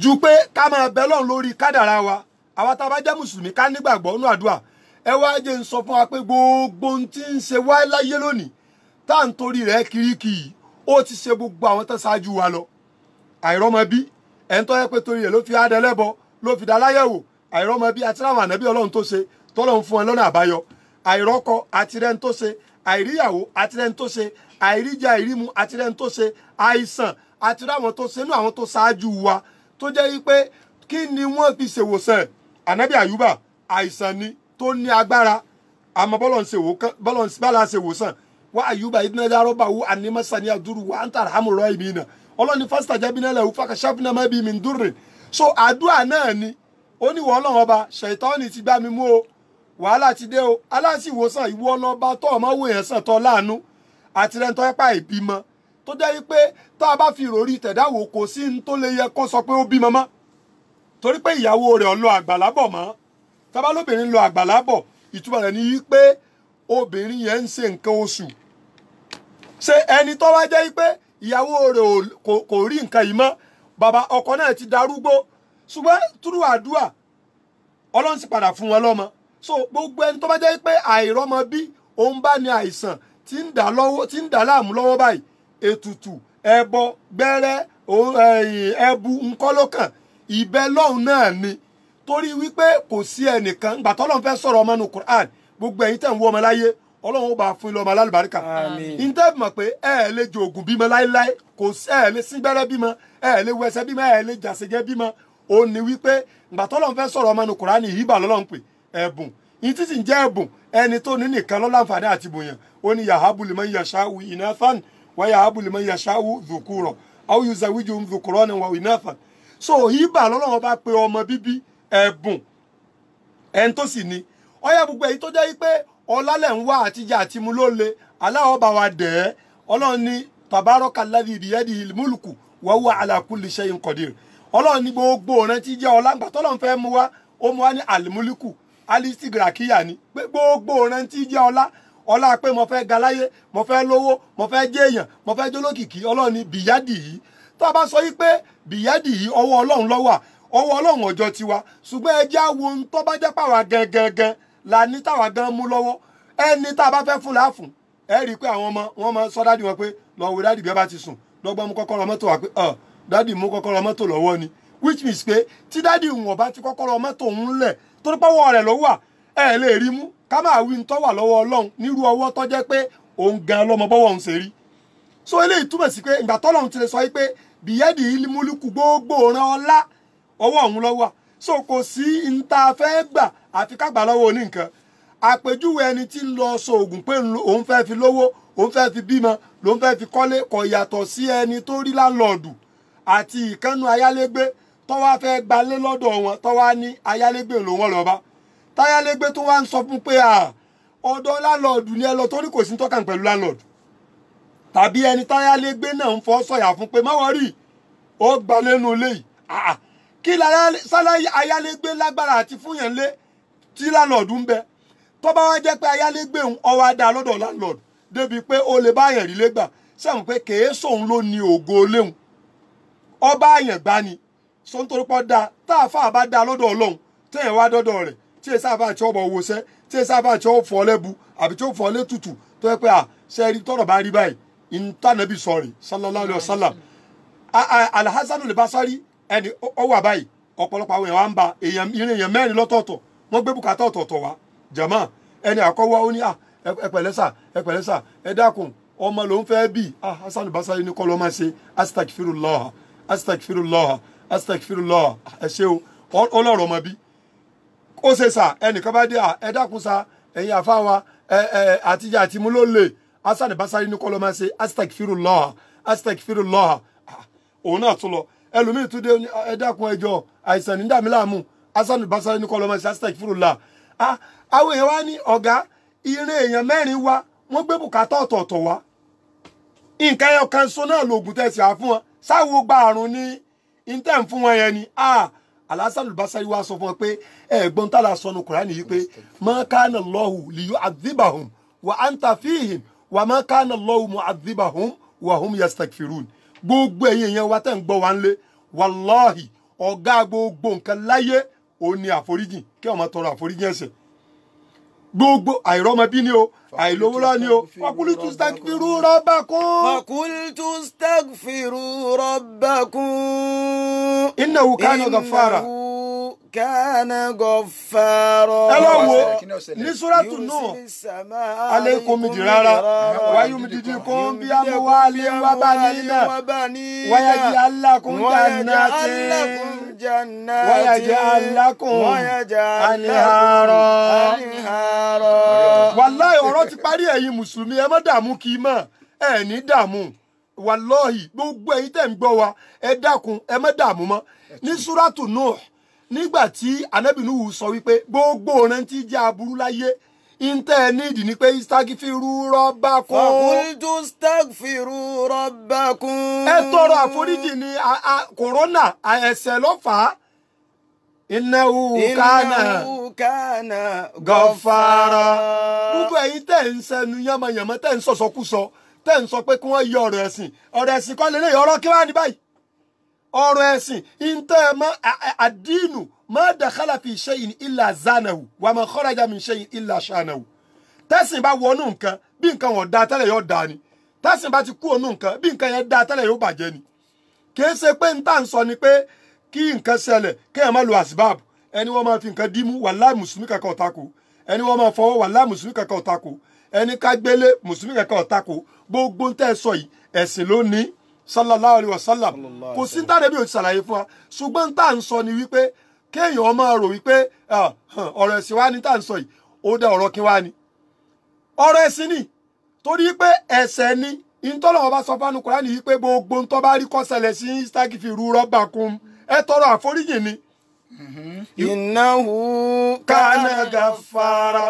ju pé ká máa bẹ lọ́run lórí kádàrá wa àwa tá a bá jẹ́ mùsùlùmí ká nígbàgbọ́ nínú àdúrà ẹ wá jẹ́ ń sọ fún wa pé gbogbo ohun tí ń ṣe wá láyé lónìí tá à ń torí rẹ̀ kirikì yìí ó ti ṣe gbogbo àwọn tó ṣáájú wa lọ àìrọ́mọbí ẹ̀ ń tọ́ yẹ pé torí rẹ̀ ló fi adẹ́lẹ́bọ ló fi dá láyẹ̀wò àìrọ́mọbí àti láwọn ànábì ọlọ́run tó ṣe tọ́lọ́run fún ẹ lọ́nà àbáyọ àìrọ́kọ àtirẹ́ni tó ṣe àìríyàwó àtirẹ́ni tó ṣe àìríjà àìrímu àtirẹ́ni tó ṣe àìsàn àtiráwọn tó ṣe nú àwọn tó ṣáájú wa tó jẹ́ wípé kí ni wọ́n fi ṣèwòsàn ànábì àyùbá àìsàn ni tó ní agbára àmọ́ bọ́lọ̀ ń ṣèwòsàn wa àyùbá ìdínàdá rọ́bà wo ànímọ́sání àdúrú wa ń tàrà àmúrọ̀ ìbí náà ọlọ́ni fásitì àjábínà lẹ́wọ́ fàkàṣàfínà má bí mi ń dúró so àdúrà náà ni ó ní wọ́n ọlọ́run ọba ṣètọ́ni ti gbá mi mú o wàhálà ti dé o aláṣìwòsàn ìwọ ọlọ́ba tó ọmọ wò yẹn sàn tọ́ láàánú àtirẹ́ntọ́ ẹ̀pá ìbímọ tó jẹ́ wípé tá a bá fi ìròrí tẹ̀dáwò kò sí ní tó lè yẹ kó sọ pé ó bímọ mọ́ torí pé ìyàwó rẹ̀ ọ̀ lọ àgbàlá bọ̀ mọ́ tábà lóbìnrin lọ àgbàlá bọ̀ ìtumọ̀ rẹ̀ ni wípé obìnrin yẹn ń ṣe nǹkan oṣù ṣe ẹni tó wá jẹ́ wípé ìyàwó rẹ̀ kò rí nǹkan yìí mọ́ bàbá ọkọ náà ti darúgbó ṣùgbọ́n túrú àdúà ọlọ́run sì padà fún wọn lọ́mọ so gbogbo ẹni tó bá jẹ́ pé àìrọ́mọ bí òun bá ní àìsàn tí ń dà láàmú lọ́wọ́ báyìí ètùtù ẹbọ gbẹ́rẹ́ ẹbu ńkọ́lọ́kàn ìbẹ́ lọ́hùn náà ni torí wípé kò sí ẹnìkan ìgbà tọ́lọ́run fẹ́ sọ̀rọ̀ ọmọ nù Qur'an gbogbo ẹ̀yin tẹ̀ ń wọ́ ọmọ láyé ọlọ́run ó bá fún ilé ọmọ alálùbáríkà ìtẹ́ mọ̀ pé ẹ lè jogún bímọ láéláé kò sí ẹ lè sín gbẹ́rẹ́ bímọ ẹ lè wẹsẹ̀ bímọ ẹ lè jàsẹ̀jẹ́ bímọ ó ní wípé ìgbà tọ́lọ́run fẹ́ sọ̀rọ̀ ọmọ nù Kùránì ìhíbà lọ́lọ́run pè ẹ̀bùn ìtí sì ń jẹ́ ẹ̀bùn ẹni tó ní nìkan ló láǹfààní àti bòyàn ó ní yahabu liman yasha'u inathan wa yahabu liman yasha'u dhukura aw yuzawijuhum dhukranan wa inathan so ìhíbà lọ́lọ́run bá pe ọmọ bíbí ẹ̀bùn ẹni tó sì ní ọyá gbogbo èyí tó jẹ́ wípé ọlálẹ̀ ń wá àtijọ́ àti mu ló le aláwọ̀ bá wa dẹ̀ ẹ́ ọlọ́run ní tabarakalladhi biyadihil mulku wa huwa ala kulli shay'in qadir ọlọ́run ní gbogbo ọ̀rẹ́ tí jẹ́ ọlá ńgbà tọ́lọ́run fẹ́ mú wá ó mú wá ní alimuliku alistigrakiya ni pé gbogbo ọ̀rẹ́ tí jẹ́ ọlá pé mo fẹ́ ga láyé mo fẹ́ lówó mo fẹ́ jẹ́ èèyàn mo fẹ́ jólókìkí ọlọ́run ní bìyádì yìí tó a bá sọ wípé bìyádì yìí ọwọ́ ọlọ́run ló wà ọwọ́ ọlọ́run ọjọ́ tiwa ṣùgbọ́n ẹ jẹ́ àwọn ohun tó bá jẹ́ pàwọ́ gangan la ní táwa gan mú lọ́wọ́ ẹni tá a bá fẹ́ fún láàfún ẹ rí i pé àwọn ọmọ wọn máa sọ dádì wọn pé lọ wo dádì bí ẹ bá ti sùn lọ́gbọ́n mú kọ́kọ́rọ́ mọ́tò wá pé dádì mú kọ́kọ́rọ́ mọ́tò lọ́wọ́ ni which means pé tí dádì wọn bá ti kọ́kọ́rọ́ mọ́tò ń lẹ̀ torí pọ́wọ́ rẹ̀ ló wà ẹ lè rí mú ká máa wí ń tọ́ wà lọ́wọ́ ọlọ́run nírú ọwọ́ tó jẹ́ pé òun gan lọ́mọ bọ́wọ́ òun ṣe rí so eléyìí túmọ̀ sí pé ìgbà tọ́lọ́run ti lè sọ pé bìyẹ́dì ìlímúlùkù gbogbo ọ̀ràn ọlá ọwọ́ òun ló wà so kò sí ń ta fẹ́ gbà àfi ká gbà lọ́wọ́ oníǹkan àpèjúwe ẹni tí ń lọ sọ ògùn pé òun fẹ́ fi lówó òun fẹ́ fi bímọ lòun fẹ́ fi kọ́lé kò yàtọ̀ sí ẹni tó rí láńlọ́ọ̀dù àti ìkànnù ayálégbé tó wá fẹ́ gbalé lọ́dọ̀ wọn tó wá ní ayálégbé lòun lọ́ba táyálégbé tó wá ń sọ fún pé ọ̀dọ̀ láńlọ́ọ̀dù ni ẹ lọ torí kò sí tọ́kàn pẹ̀lú láńlọ́ọ̀dù tàbí ẹni táyálégbé náà ń fọ́ sọ̀yà fún pé má wọ́rì ó gba lẹ́nu ilé yìí kí sálá ayálégbé lágbára àti fúnyàn lé tí láńlọ́ọ̀dù ń bẹ tó bá wá jẹ́ pé ayálégbé òun ọwọ́ adá lọ́dọ̀ láńlọ́ọ̀dù débi pé ó lè bá àyàn rí lẹ́gbà sẹ́wọ̀n pé kèé sóun ló ní ògo léhùn ọba àyàn gbá ni so nítorí pọ́ da tá a fà bá da lọ́dọ̀ ọlọ́run téèyàn wá dọ́dọ̀ rẹ̀ tí èsì àbá àti ọ̀bọ̀ owó sẹ́ tí èsì àbá àti ọ̀fọ̀ lẹ́bu àbí tí ó fọ́ létùtù tó yẹ pé sẹ́ẹ̀rí tọ́rọ̀ bá rí báyìí ìntànàbí sọ̀rì sallallahu alaihi wasallam Al-Hasan al-Basri ẹni ó wà báyìí ọ̀pọ̀lọpọ̀ àwọn èèyàn wá ń ba èèyàn mẹ́rin lọ́tọ̀ọ̀tọ̀ wọ́n gbé bùkátà ọ̀tọ̀ọ̀tọ̀ wá jàmá ẹni àkọ́wọ́ ó ní ẹ pẹ̀lẹ́ sà ẹ dákun ọmọ ló ń fẹ́ bí Hasan al-Basri ní kọ́ ló máa ṣe astaghfirullah ẹ ṣe o ọlọ́rọ̀ ọmọ bí ó ṣe sà ẹnìkan bá dé ẹ dákun sà ẹ̀yin àfa wa àtijọ́ àti mú ló lè Hasan al-Basri ní kọ́ ló máa ṣe astaghfirullah òun náà tún lọ ẹlòmíì tún dé ẹ dákun ẹjọ́ àìsàn ní dàmí láàmú Hasan al-Basri ní kọ́ ló máa ṣe astaghfirullah àwọn èèyàn wá ní ọ̀gá ìrìn èèyàn mẹ́rin wá wọ́n gbé bùkátà ọ̀tọ̀ọ̀tọ̀ wá nǹkan ẹyọ kan so náà lòògùn tẹ̀sí à fún wọn sáwo gba àrùn ní intẹ́ ń fún wọn yẹn ni Al-Hasan al-Basri wá sọ fún wọn pé ẹ̀gbọ́n tá a la sọnù Kùránì yìí pé ma kana Allahu liyu'adhibahum wa anta fihim wa ma kana Allahu mu'adhibahum wa hum yastaghfirun gbogbo ẹ̀yin èèyàn wa tẹ́ ń gbọ́ wa ń lé wàláhì ọ̀gá gbogbo nǹkan láyé òun ni àforíjì kí ọmọ tọrọ àforíjì ẹ̀ṣẹ̀ gbogbo àìrọ́mọbí ni o àìlówólá ni o fakultu staghfiru rabbakum. fakultu staghfiru rabbakum. innahu kana ghaffara. kana ghaffara. ẹ lọ wo ní suratu Nuh aleikum dirara wa yumdidukum bi amwalin wa banina wa yaj'al lakum jannatin wa yaj'al lakum anhara. wàláhì ọ̀rọ̀ ti parí ẹ̀yin mùsùlùmí ẹ má dààmú kì í mọ̀ ẹ ní dààmú wàláhì gbogbo ẹ̀yin tẹ̀ ń gbọ́ wa ẹ dákun ẹ má dààmú mọ́ ní suratu Nuh nígbà tí Ànábì Nuhu sọ wípé gbogbo ọ̀rẹ́ tí jẹ́ aburú láyé ìntẹ́ nídìí ni pé istaghfiru rabbakum. fakultu staghfiru rabbakum. ẹ tọrọ àforíjì ní kòrónà ẹ̀ṣẹ̀ ló fà á. innahu kana ghaffara. gbogbo ẹ̀yin tẹ́ ń sẹnu yánmayànmọ́ tẹ́ ń sọ̀sọ́kúsọ tẹ́ ń sọ pé kí wọ́n yọ ọ̀rọ̀ ẹ̀sìn kọ́ lélẹ́yìn ọ̀rọ̀ kí wá ní báyìí ọ̀rọ̀ ẹ̀sìn ìntẹ́ mọ́ àdínù ma dakhala fi shay'in illa zanahu wa ma kharaja min shay'in illa shanahu. tẹ́sìn bá wọnú nǹkan bí nǹkan wọ̀n da tẹ́lẹ̀ yóò da ni tẹ́sìn bá ti kú ònú nǹkan bí nǹkan yẹn da tẹ́lẹ̀ yóò bàjẹ́ ni. kì í ṣe pé n tá ń sọ ni pé kí nǹkan ṣẹlẹ̀ kéèyàn má lo àsìbáàbù ẹni wọ́n máa fi nǹkan dímú wàláhì mùsùlùmí kankan ò tako ẹni wọ́n máa fọwọ́ wàláhì mùsùlùmí kankan ò tako ẹni ká gbélé mùsùlùmí kankan ò tako gbogbo ń tẹ́ sọ yìí ẹ̀sìn ló ní sallallahu alayhi wa sallam kò sí ń tàdé bí o ti ṣàlàyé fún wa ṣùgbọ́n tá à ń sọ ni wípé kéèyàn máa rò wípé ọ̀rọ̀ ẹ̀sìn wa ni tá à ń sọ yìí ó dá ọ̀rọ̀ kí wá ni ọ̀rọ̀ ẹ̀sìn ni torí pé ẹ̀ṣẹ̀ ni ìtọ́lọ́wọ́ bá sọ fánú Kùránì yìí pé gbogbo ń tọ́ bá rí kọ́sẹ̀lẹ̀ sí istaghfiru rabbakum ẹ tọrọ àforíjì ni. innahu kana ghaffara.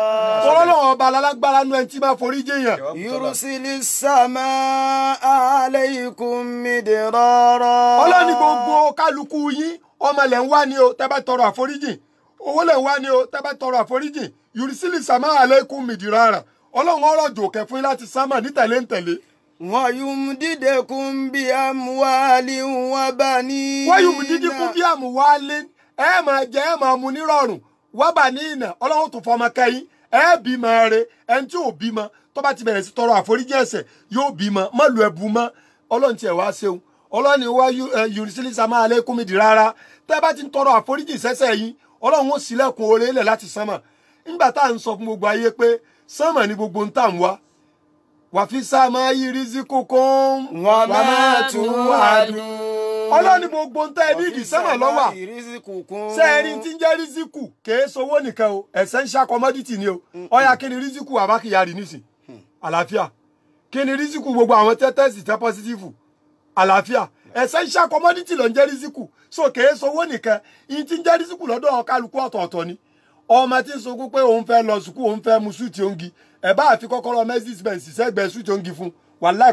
ọlọ́wọ́ ọba alágbára nú ẹni tí máa foríjì yàn. yursilis samaa alaykum midrara. ọlọ́ni gbogbo kálukú yín ọmọ lẹ̀ ń wá ní o tẹ́ bá tọrọ àforíjì owó lẹ̀ ń wá ní o tẹ́ bá tọrọ àforíjì yursilis samaa alaykum midrara. ọlọ́run ọ̀rọ̀ jòkè fún yín láti sámà ní tẹ̀lé ń tẹ̀lé. wa yumdidukum bi amwalin wa banin. wa yumdidukum bi amwalin ẹ máa jẹ ẹ máa mu nírọ̀rùn wa banina ọlọ́run tó fọmọ kẹ́yìn ẹ bímọ rẹ ẹni tí ò bímọ tó bá ti bẹ̀rẹ̀ sí tọrọ àforíjì ẹ̀ṣẹ̀ yóò bímọ má lu ẹ̀bù mọ́ ọlọ́run tiẹ̀ wá ṣeun ọlọ́run ni wá yursilis samaa alaykum midrara tẹ́ bá ti ń tọrọ àforíjì sẹ́ṣẹ̀ yín ọlọ́run ó ṣílẹ̀kùn oore lẹ̀ láti sánmà nígbà tá à ń sọ fún gbogbo ayé pé sánmà ni gbogbo ń tà ń wá wa fi samaa'i rizqukum wa ma tu'adun. ọlọ́run ni gbogbo ń tẹ́ ẹ ní ìdí sánmà lọ́wà sẹ́ẹ̀rí tí ń jẹ́ rísíkù kèé sowó nìkan o essential commodity ni o ọ̀yà kí ni rísíkù àbákìyàrí nísìn àlàáfíà kí ni rísíkù gbogbo àwọn tẹ́tẹ́sì tẹ́ pọ́sítífù àlàáfíà essential commodity ló ń jẹ́ rísíkù so kèé sowó nìkan ìyí tí ń jẹ́ rísíkù lọ́dọ̀ kálukú ọ̀tọ̀ọ̀tọ̀ ni ọmọ tí ń sunkún pé òun fẹ́ lọ sùkúù òun fẹ́ mu súùtì òǹgì ẹ bá àfi kọ́kọ́rọ́ Mercedes Benz sẹ́gbẹ̀ẹ́ súùtì òǹgì fún wàláì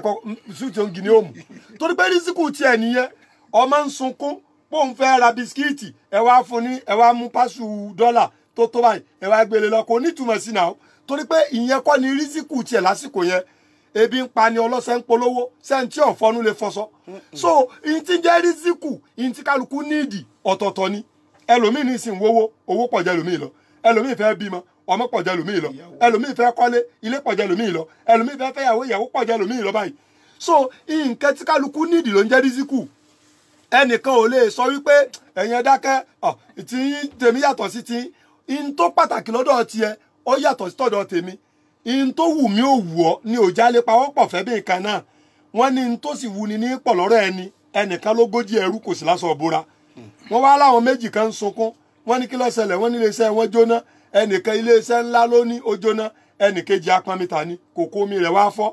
súùtì òǹgì ni ó mú torí pé rísíkù tiẹ̀ nìyẹn ọmọ ń sunkún pé òun fẹ́ ra bisikíìtì ẹ wá fún ní ẹ wá mú pásù dọ́là tó báyìí ẹ wá gbélé lọ kò nítumọ̀ sí náà torí pé ìyẹn kọ́ ni rísíkù tiẹ̀ lásìkò yẹn ebi ń pa ni ọlọ́sẹ̀ ń polówó sẹ́ńtì ọ̀fọ́nú lè fọṣọ so ìyìn tí jẹ́ rísíkù ìyìn tí kálukú níìdì ọ̀tọ̀ọ̀tọ̀ ni ẹlòmíì ní ìsìn owó pọ̀ jẹ́ ẹlòmíì lọ ẹlòmíì fẹ́ bímọ ọmọ pọ̀ jẹ́ ẹlòmíì lọ ẹlòmíì fẹ́ kọ́lé ilé pọ̀ jẹ́ ẹlòmíì lọ ẹlòmíì fẹ́ fẹ́yàwó ìyàwó pọ̀ jẹ́ ẹlòmíì lọ báyìí so nǹkan tí kálukú nídìí ló ń jẹ́ rísíkù ẹnìkan ò lè sọ wípé ẹ̀yin ẹ dákẹ́ tí tèmi yàtọ̀ sí ti in tó pàtàkì lọ́dọ̀ tiẹ̀ ó yàtọ̀ sí tọ̀dọ̀ tèmi in tó wù mí ò wù ọ́ ni òjá lè pawọ́ pọ̀ fẹ́ bí nǹkan náà wọ́n ní in tó sì wù ní ní pọ̀ lọ́rọ̀ ẹni ẹnìkan lógójì ẹrú kò sí lásán ọ̀bùra wọ́n wá láwọn méjì kan ń sunkún wọ́n ní kí ló ṣẹlẹ̀ wọ́n ní iléeṣẹ́ wọn jóná ẹnìkan iléeṣẹ́ ńlá ló ní ó jóná ẹnìkejì apamita ni kòkó omi rẹ̀ wá fọ́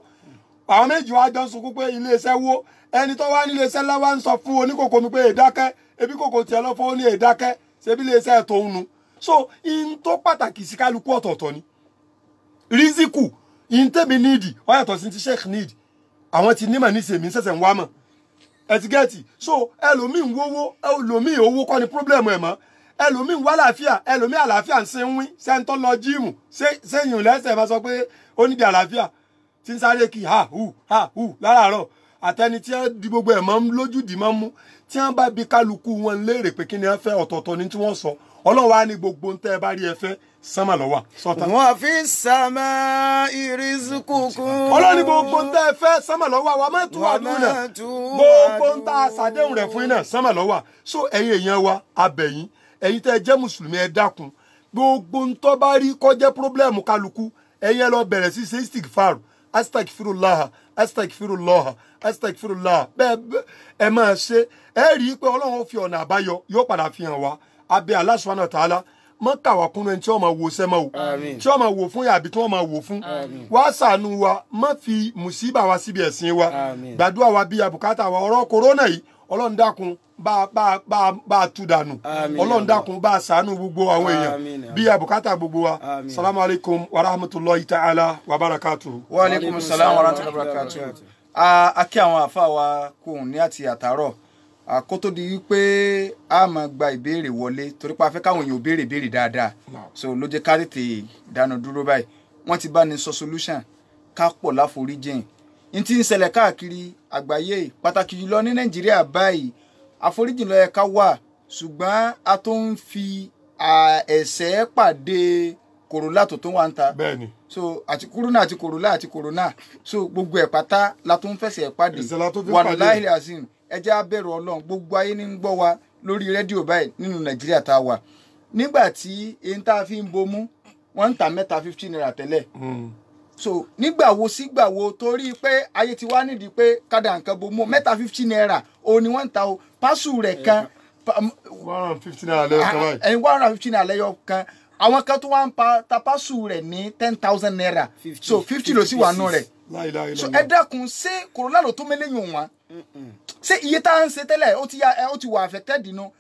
àwọn méjì wá jọ ń sunkún pé iléeṣẹ́ wó ẹni tó wá ní iléeṣẹ́ ńlá wá ń sọ fún oníkòkò mi pé èdákẹ́ ebi kòkò tiẹ̀ lọ́fọ́ ó ní èdákẹ́ ṣebí iléeṣẹ́ tó ń nu so in tó pàtàkì sí kálukú ọ̀tọ̀ọ̀tọ̀ ni rísíkù in tẹ́bi níìdì ó yàtọ̀ sí ti sheikh níìdì àwọn ti nímọ̀ ní sèmi ṣẹ̀ṣẹ̀ ń wá mọ̀ ẹ̀tìgẹ́ẹ̀tì so ẹlòmíì ń wówó ẹlòmíì owó kọ́ ni pírọ́blẹ̀mù ẹ̀ mọ́ ẹlòmíì ń wá àlàáfíà ẹlòmíì àlàáfíà ń ṣe ń wí sẹ́ńtọ́ lọ jíìmù sẹ́yìn lẹ́sẹ̀ máa sọ pé ó nídìí àlàáfíà tí ń sáré kí ha hu láràárọ̀ àtẹni tí wọ́n di gbogbo ẹ̀ máa ń lójú dì máa ń mú tí wọ́n bá bi kálukú wọn léèrè pé kí ni wọ́n fẹ́ ọ̀tọ̀ọ̀tọ̀ ní tí wọ́n sọ Ọlọ́run wá ní gbogbo ntẹ́ ẹ bá rí ẹ fẹ́ sánmà lọ́wọ́ sọ́tà. wa fi samai rizqukum. Ọlọ́run ní gbogbo ntẹ́ ẹ fẹ́ sánmà lọ́wọ́ wa máa tún wà dùn náà gbogbo ntẹ́ àṣàdéhùn rẹ̀ fún yín náà sánmà lọ́wọ́ so ẹ̀yin èèyàn wa abẹ̀yìn ẹ̀yin tẹ́ ẹ jẹ́ mùsùlùmí ẹ dákun gbogbo ntọ́ bá rí kọjá pírọ́blẹ́mù kálukú ẹ̀yin ẹ lọ bẹ̀rẹ̀ sí ṣe istighfar astagfirullah astagfirullah astagfirullah bẹ́ẹ̀ ẹ máa ṣe ẹ rí i pé Ọlọ́run fi ọ̀nà àbáyọ yóò padà fi hàn wá abẹ́ Allah subhanahu wa ta'ala mọ́ kàwá kúnú ẹni tí wọ́n máa wò sẹ́mọ́ o tí wọ́n máa wò fún yàbí tí wọ́n máa wò fún wá ṣàánú wa má fi mùsíbà wa síbi ẹ̀sìn wa gbàdúrà wa bíi àbùkátà wa ọ̀rọ̀ kòrónà yìí Ọlọ́run dákun bá a tú dànù Ọlọ́run dákun bá a ṣàánú gbogbo àwọn èèyàn bíi àbùkátà gbogbo wa salamu alaykum wa rahmatulahi ta'ala wa barakatuhu. wa aleykum salaam wa rahmatulahi wa barakatuhu. a kí àwọn àfa wa kò ní àti àtàárọ̀ àkótó di wípé a máa gba ìbéèrè wọlé torí pé a fẹ́ káwọn èèyàn béèrè béèrè dáadáa so ló jẹ́ ká tètè dánu dúró báyìí wọ́n ti bá ní sọ solution ká pọ̀ láforíjìn n ti ń ṣẹlẹ̀ káàkiri àgbáyé pàtàkì jùlọ ní Nàìjíríà báyìí àforíjìn ló yẹ ká wà ṣùgbọ́n a tó ń fi ẹ̀ṣẹ̀ pàdé kòrólà tó wà ń ta bẹ́ẹ̀ni so àti kúrúnà àti kòrólà àti kòrónà so gbogbo ẹ̀ pátá la tó ń fẹsẹ̀ pàdé wàláhì azim ẹ jẹ́ á bẹ̀rù Ọlọ́run gbogbo ayé ní ń gbọ́ wa lórí rédíò báyìí nínú Nàìjíríà tá a wà nígbà tí èyí tá a fi ń bomú wọ́n ń ta mẹ́ta 15 naira tẹ́lẹ̀ so nígbà wo sígbà wo torí pé ayé ti wá nídìí pé kádà nǹkan bomú mẹ́ta 15 naira òun ni wọ́n ń ta o pásù rẹ̀ kan 150 naira lẹ́yọ̀ kan báyìí ẹni 150 naira lẹ́yọ̀ kan àwọn kan tó wá ń ta pásù rẹ̀ ní 10,000 naira so 50 ló sì wà nù rẹ̀ so ẹ dákun ṣé kòrólà ló tó mẹ́lẹ́yìn wọn ṣé iye tá à ń ṣe tẹ́lẹ̀ ó ti wà affected nínú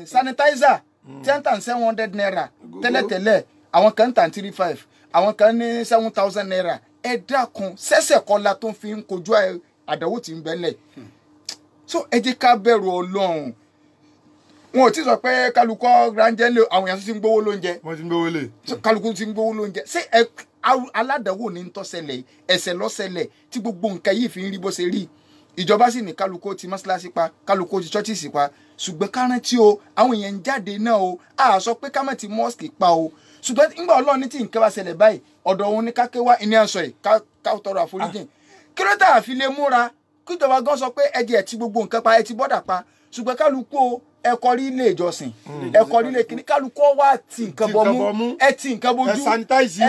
sanitizer 10,700 naira tẹ́lẹ̀tẹ́lẹ̀ àwọn kan ń tà 35 àwọn kan ní 7,000 naira ẹ dákun ṣẹ̀ṣẹ̀ kọ́lá tó fi ń kojú àdánwò tí ń bẹ́lẹ̀ so ẹ jẹ́ ká bẹ̀rù Ọlọ́run wọn ò tí sọ pé kálukọ́ ránjẹ́ lé àwọn èèyàn tó ti ń gbówó lóúnjẹ wọ́n ti ń gbówó lé kálukú ti ń gbówó lóúnjẹ ṣé aládàáwò ní ń tọ́sẹ̀lẹ̀ ẹ̀ṣẹ̀ lọ́sẹ̀lẹ̀ tí gbogbo nǹkan yìí fi ń rí bó ṣe rí ìjọba sì ní kálukú ti mọ́ṣáláṣí pa kálukú ti chọ́ọ̀chì pa ṣùgbọ́n kárántí o àwọn èèyàn ń jáde náà o a sọ pé ká má ti mọ́ọ̀sì pa o ṣùgbọ́n nígbà Ọlọ́run ní tí nǹkan bá ṣẹlẹ̀ báyìí ọ̀dọ̀ òun ní káké wá ìní àṣọ yìí ká tọrọ àforíjìn kí ló tà àfi lè múra kíjọba gan sọ pé ẹjẹ ti gbogbo nǹkan pa ẹ ti bọ́dà pa ṣùgbọ́n kálukú o ẹkọ rí ilé ìjọsìn ẹkọ rí ilé kìíní kálukú wá ti nǹkan bọmú ẹ ti nǹkan bojú ẹ sanitize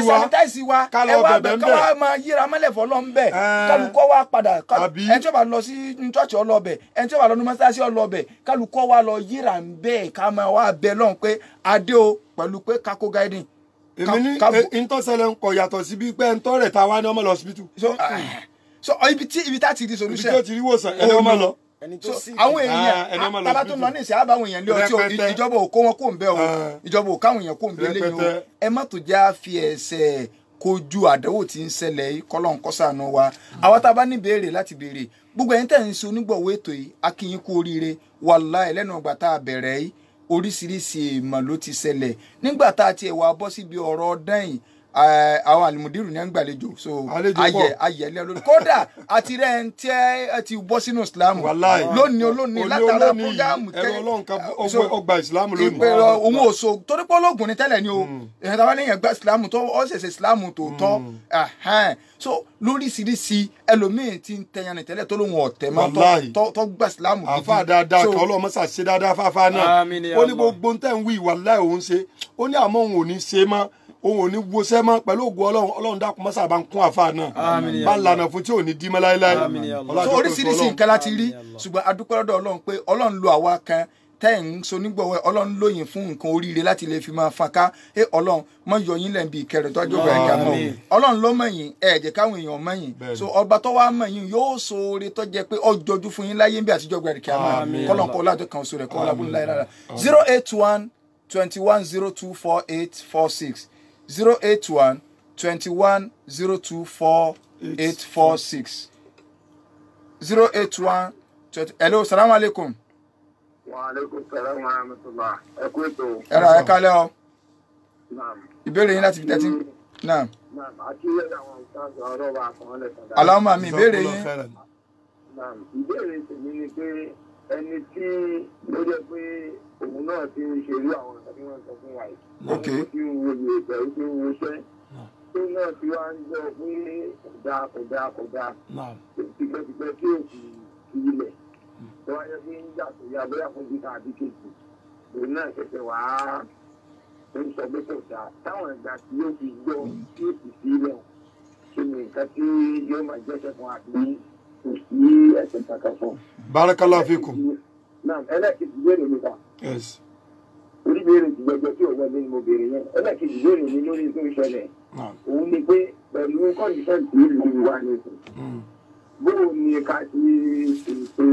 wa ẹ wá bẹ ká wá máa yíra mọ́lẹ̀ fọlọ́ ń bẹ̀ kálukú wá padà ẹni tí ó bá lọ sí chọ́ọ̀chì ọlọ́bẹ̀ ẹni tí ó bá lọ ní mọ́sálásí ọlọ́bẹ̀ kálukú wá lọ yíra ń bẹ̀ ká máa wá bẹ lọ́hùn pé adé o pẹ̀lú pé kákó guiding. èmi ní ntọ́sẹ̀lẹ̀ ń kọ yàtọ̀ síbi pé ntọ́ rẹ̀ ta wá ní ọmọ lọ hospital. so ibi tá ti di solution ibi tí ó ti rí wòsàn ẹni ọmọ lọ ẹni tó sì àwọn èèyàn tábà tó lọ ní ìṣẹ́ àbáwọn èèyàn lé ọtí ìjọba ò kó wọn kó ń bẹ́ o ìjọba ò káwọn èèyàn kó ń bẹ́ lẹ́yìn o ẹ má tó já fi ẹsẹ̀ kojú àdánwò tí ń ṣẹlẹ̀ yìí kọ́lọ́n kó ṣàánú wa àwa tá a bá ní béèrè láti béèrè gbogbo ẹ̀yin tẹ̀ ń ṣe onígbọ̀wọ́ ètò yìí a kí yín kú oríire wàláhì lẹ́nu ọgbà tá a bẹ̀rẹ̀ yìí oríṣiríṣi èèmọ̀ ló ti ṣẹlẹ̀ nígbà tá a tiẹ̀ wá bọ́ síbi ọ̀rọ̀ ọdún yìí àwọn àlùmọ̀dìrú ní àgbàlejò so ayẹlẹ olórí kódà àti rẹ̀ ń tẹ́ ẹ ti bọ́ sínú Islam lónìí olónìí látara programu tẹ́ ẹ̀rọ ọlọ́run kan ọgbà Islam lónìí. ìpèrò òun ò so torí pé ológun ni tẹ́lẹ̀ ni o èèyàn táwọn èèyàn gba Islam tó ọ ṣẹ̀ṣẹ̀ Islam tó tọ́ so lóríṣiríṣi ẹlòmíín ti ń tẹ̀yàn ní tẹ́lẹ̀ tó lóun ọ̀tẹ̀ máa tọ́ gba Islam gidi. àfa dáadáa kọ́ ọlọ́mọ ṣàṣe dáadáa fáfá náà ó ní gbogbo ń tẹ̀ ń wí wàláhì òun ṣe ó ní àmọ́ òun ò ní ṣe mọ́ òun ò ní wo sẹ́mọ́ pẹ̀lú ògùn ọlọ́run dákun mọ́sá bá ń kún àfa náà bá ń lànà fún tí ò ní dí mọ́ láéláé. so oríṣiríṣi nǹkan láti rí ṣùgbọ́n adúpẹ́ lọ́dọ̀ ọlọ́run pé ọlọ́run lo àwa kan tẹ́ ń sonígbọ̀wẹ́ ọlọ́run lóyìn fún nǹkan oríire láti lè fi máa fọ́nká ọlọ́run mọ́ yọ yín lẹ́ǹbí ìkẹrẹ̀ tọ́jú ọgbà ẹ̀ka mọ́ ọlọ́run ló mọ̀yìn jẹ́ káwọn èèyàn mọ̀yìn so ọba tó wá mọ̀yìn yóò ṣoore tó jẹ́ pé ọjọ́jú fún yín láyé bí àtijọ́ ọgbà ẹ̀ka mọ́ kọ́lọ́n kọ́ lájọ kan oṣù rẹ̀ kọ́ lábúlé láyé rárá 081 21024846 081 21024846 081 hello salaam alaikum. Wa alaikum salam wa rahmatullah. Ẹ kú ètò. Ẹ̀rọ ẹ kálẹ́ o. Naam. Ìbéèrè yín láti fi tẹ́tí. Naam. Naam. Àkíyè àwọn ìtàgé ọ̀rọ̀ wa kan lẹ̀ kan. Allahumma mi ìbéèrè yín. Naam. Ìbéèrè tèmi ni pé ẹni tí ó jẹ́ pé òun náà ti ń ṣerú àwọn nǹkan tí wọ́n sọ fún wa yìí. Ok. Ó ti ń wo ìwé ìbẹ̀rù tí ń wo iṣẹ́. Tó náà ti wá ń gbọ́ pé kódà. Tipẹ́tipẹ́ tí ò sì fi ilẹ̀. Tó wáyé pé ń jà tó yá bóyá fún jíta àbí kejì. Òun náà ṣẹ̀ṣẹ̀ wá ń sọ pé kò dáa. Táwọn ìgbà tí yóò fi gbọ́ tí ó sì fi ilẹ̀ kí ni nǹkan tí yóò máa jẹ́sẹ̀ fún àbí kò sí ẹ̀sẹ̀ kankan fún. Barakallahu fikum. Naam, ẹlẹ́kejì béèrè mi ta. Yes. Orí béèrè ti gbẹgbẹ tí òun ẹgbẹ́ ni mo béèrè yẹn. Ẹlẹ́kejì béèrè mi lórí tó ń ṣẹlẹ̀. Òun ni pé pẹ̀lú kọ́ndíṣẹ́ǹ tí ìlú wa ní ìsìn. Bóò ni ká ti ètò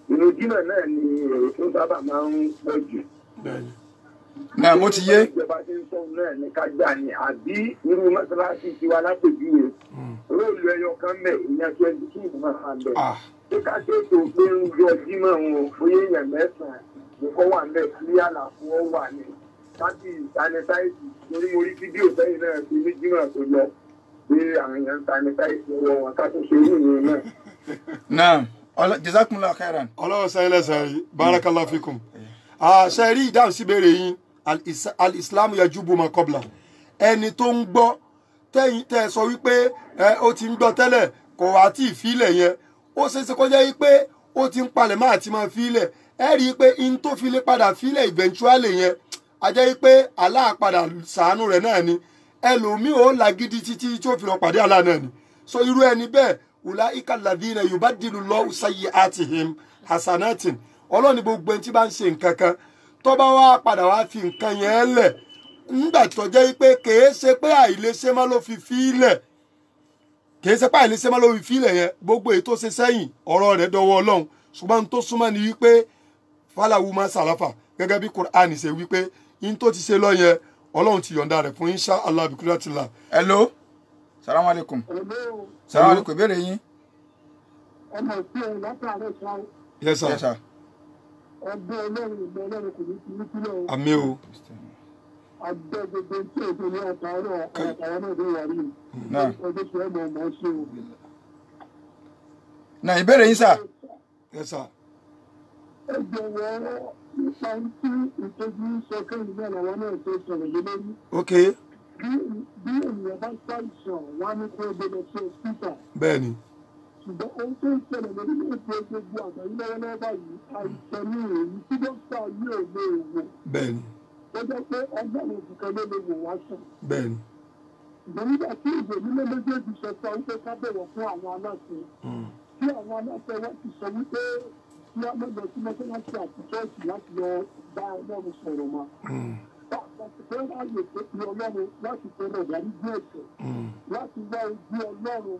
ìrìn jímọ̀ náà ni èrò tó sábà máa ń pọ̀ jù. Náà mo ti yé. Ìjọba tí ń sọ náà ní ká gbà ní àbí irú mọ́sálásí tiwa lápèjúwe. Róòlù ẹyọ kan bẹ̀ ìyẹn 22 máa ń bẹ̀. Ṣé ká ṣètò pé ń jọ jímọ̀ wọn bóyá èèyàn mẹ́sàn-án nìkan wà ń bẹ̀ kí àlàfo wà ní. Láti sanitize lórí mo rí fídíò sẹ́yìn náà fi ní jímọ̀ tó lọ pé àwọn èèyàn sanitize lọ́wọ́ wọn ká tó ṣe irú ìyẹn náà. Naam. Jazakumullahu khairan. Ọlọ́run sẹ́yìn lẹ́sẹ̀ rí barakallahu fikum. Ṣe rí ìdáhùn sí ìbéèrè yín al-Islam yajubu ma qabla. Ẹni tó ń gbọ́ tẹ́ sọ wípé ó ti ń gbọ́ tẹ́lẹ̀ kò wá tí ì fílẹ̀ yẹn ó ṣeéṣe kó jẹ́ wípé ó ti ń palẹ̀ máa ti máa fílẹ̀ ẹ rí i pé in tó fi lè padà fílẹ̀ eventually yẹn a jẹ́ wípé Allah padà ṣàánú rẹ̀ náà ni ẹlòmíì ó lagídí títí tí ó fi lọ pàdé Allah náà ni so irú ẹni bẹ́ẹ̀ ulaika alladhina yubaddilullahu sayyi'atihim hasanatin ọlọ́ni gbogbo ẹni tí bá ń ṣe nǹkan kan tó bá wá padà wá fi nǹkan yẹn lẹ̀ nígbà tó jẹ́ pé kèé ṣe pé àìlèṣe má ló fi fílẹ̀ kèé ṣe pé àìlèṣe má ló fi fílẹ̀ yẹn gbogbo èyí tó ṣe sẹ́yìn ọ̀rọ̀ rẹ̀ dọwọ́ Ọlọ́run ṣùgbọ́n tó súnmọ́ ni wípé falawu ma salafa gẹ́gẹ́ bí Qur'an ṣe wípé in tó ti ṣe lọ yẹn Ọlọ́run ti yọ̀ǹda rẹ̀ fún insha Allah bi kudratillah. Hello. Salaam alaikum. Salaam alaikum ìbéèrè yín. Ọmọ ìpín ẹ̀ látàárọ̀ sáà. Yes sir. Yes sir. Ọgbẹ́ Ọlọ́run kò ní ti ní sílẹ̀ o. Àmín o. Àgbẹ̀ gbogbo tí èdè ní àtàárọ̀ àtàwọn náà ló wà rí. Náà. Ọdún tí ọmọ ọmọ ṣe o. Náà ìbéèrè yín sà. Yes sir. Ẹ jọ̀wọ́ nípa tí ìtọ́jú sọ kẹ́yìn náà làwọn náà tó sọ̀rọ̀ yé lórí. Okay. Bí ènìyàn bá ṣàìsàn, wọ́n á ní kó gbé lọ sí hospital. Bẹ́ẹ̀ni. Ṣùgbọ́n ohun tó ń ṣẹlẹ̀ lórí ètò gbogbo àgbáyé lọ́wọ́lọ́wọ́ báyìí àìsàn ní èyí tí dókítà yóò lè wò. Bẹ́ẹ̀ni. Ó jẹ́ pé ọgbọ́n òkùnkàn ló lè wò wá sàn. Bẹ́ẹ̀ni. Ṣùgbọ́n nígbà tí ìgbèmílẹ̀ méjèèjì sọ sọ wípé ká bẹ̀rẹ̀ fún àwọn aláṣẹ. Tí àwọn aláṣẹ wọ́n ti sọ wípé kí á mọ̀jọ sí mọ́sálásí àti ṣọ́ọ̀ṣì láti lọ bá Ọlọ́run sọ̀rọ̀ mọ́. fẹ́ láàyè tó fi ọlọ́run láti fẹ́ràn ìdarí bí ètò láti wá ojú ọlọ́run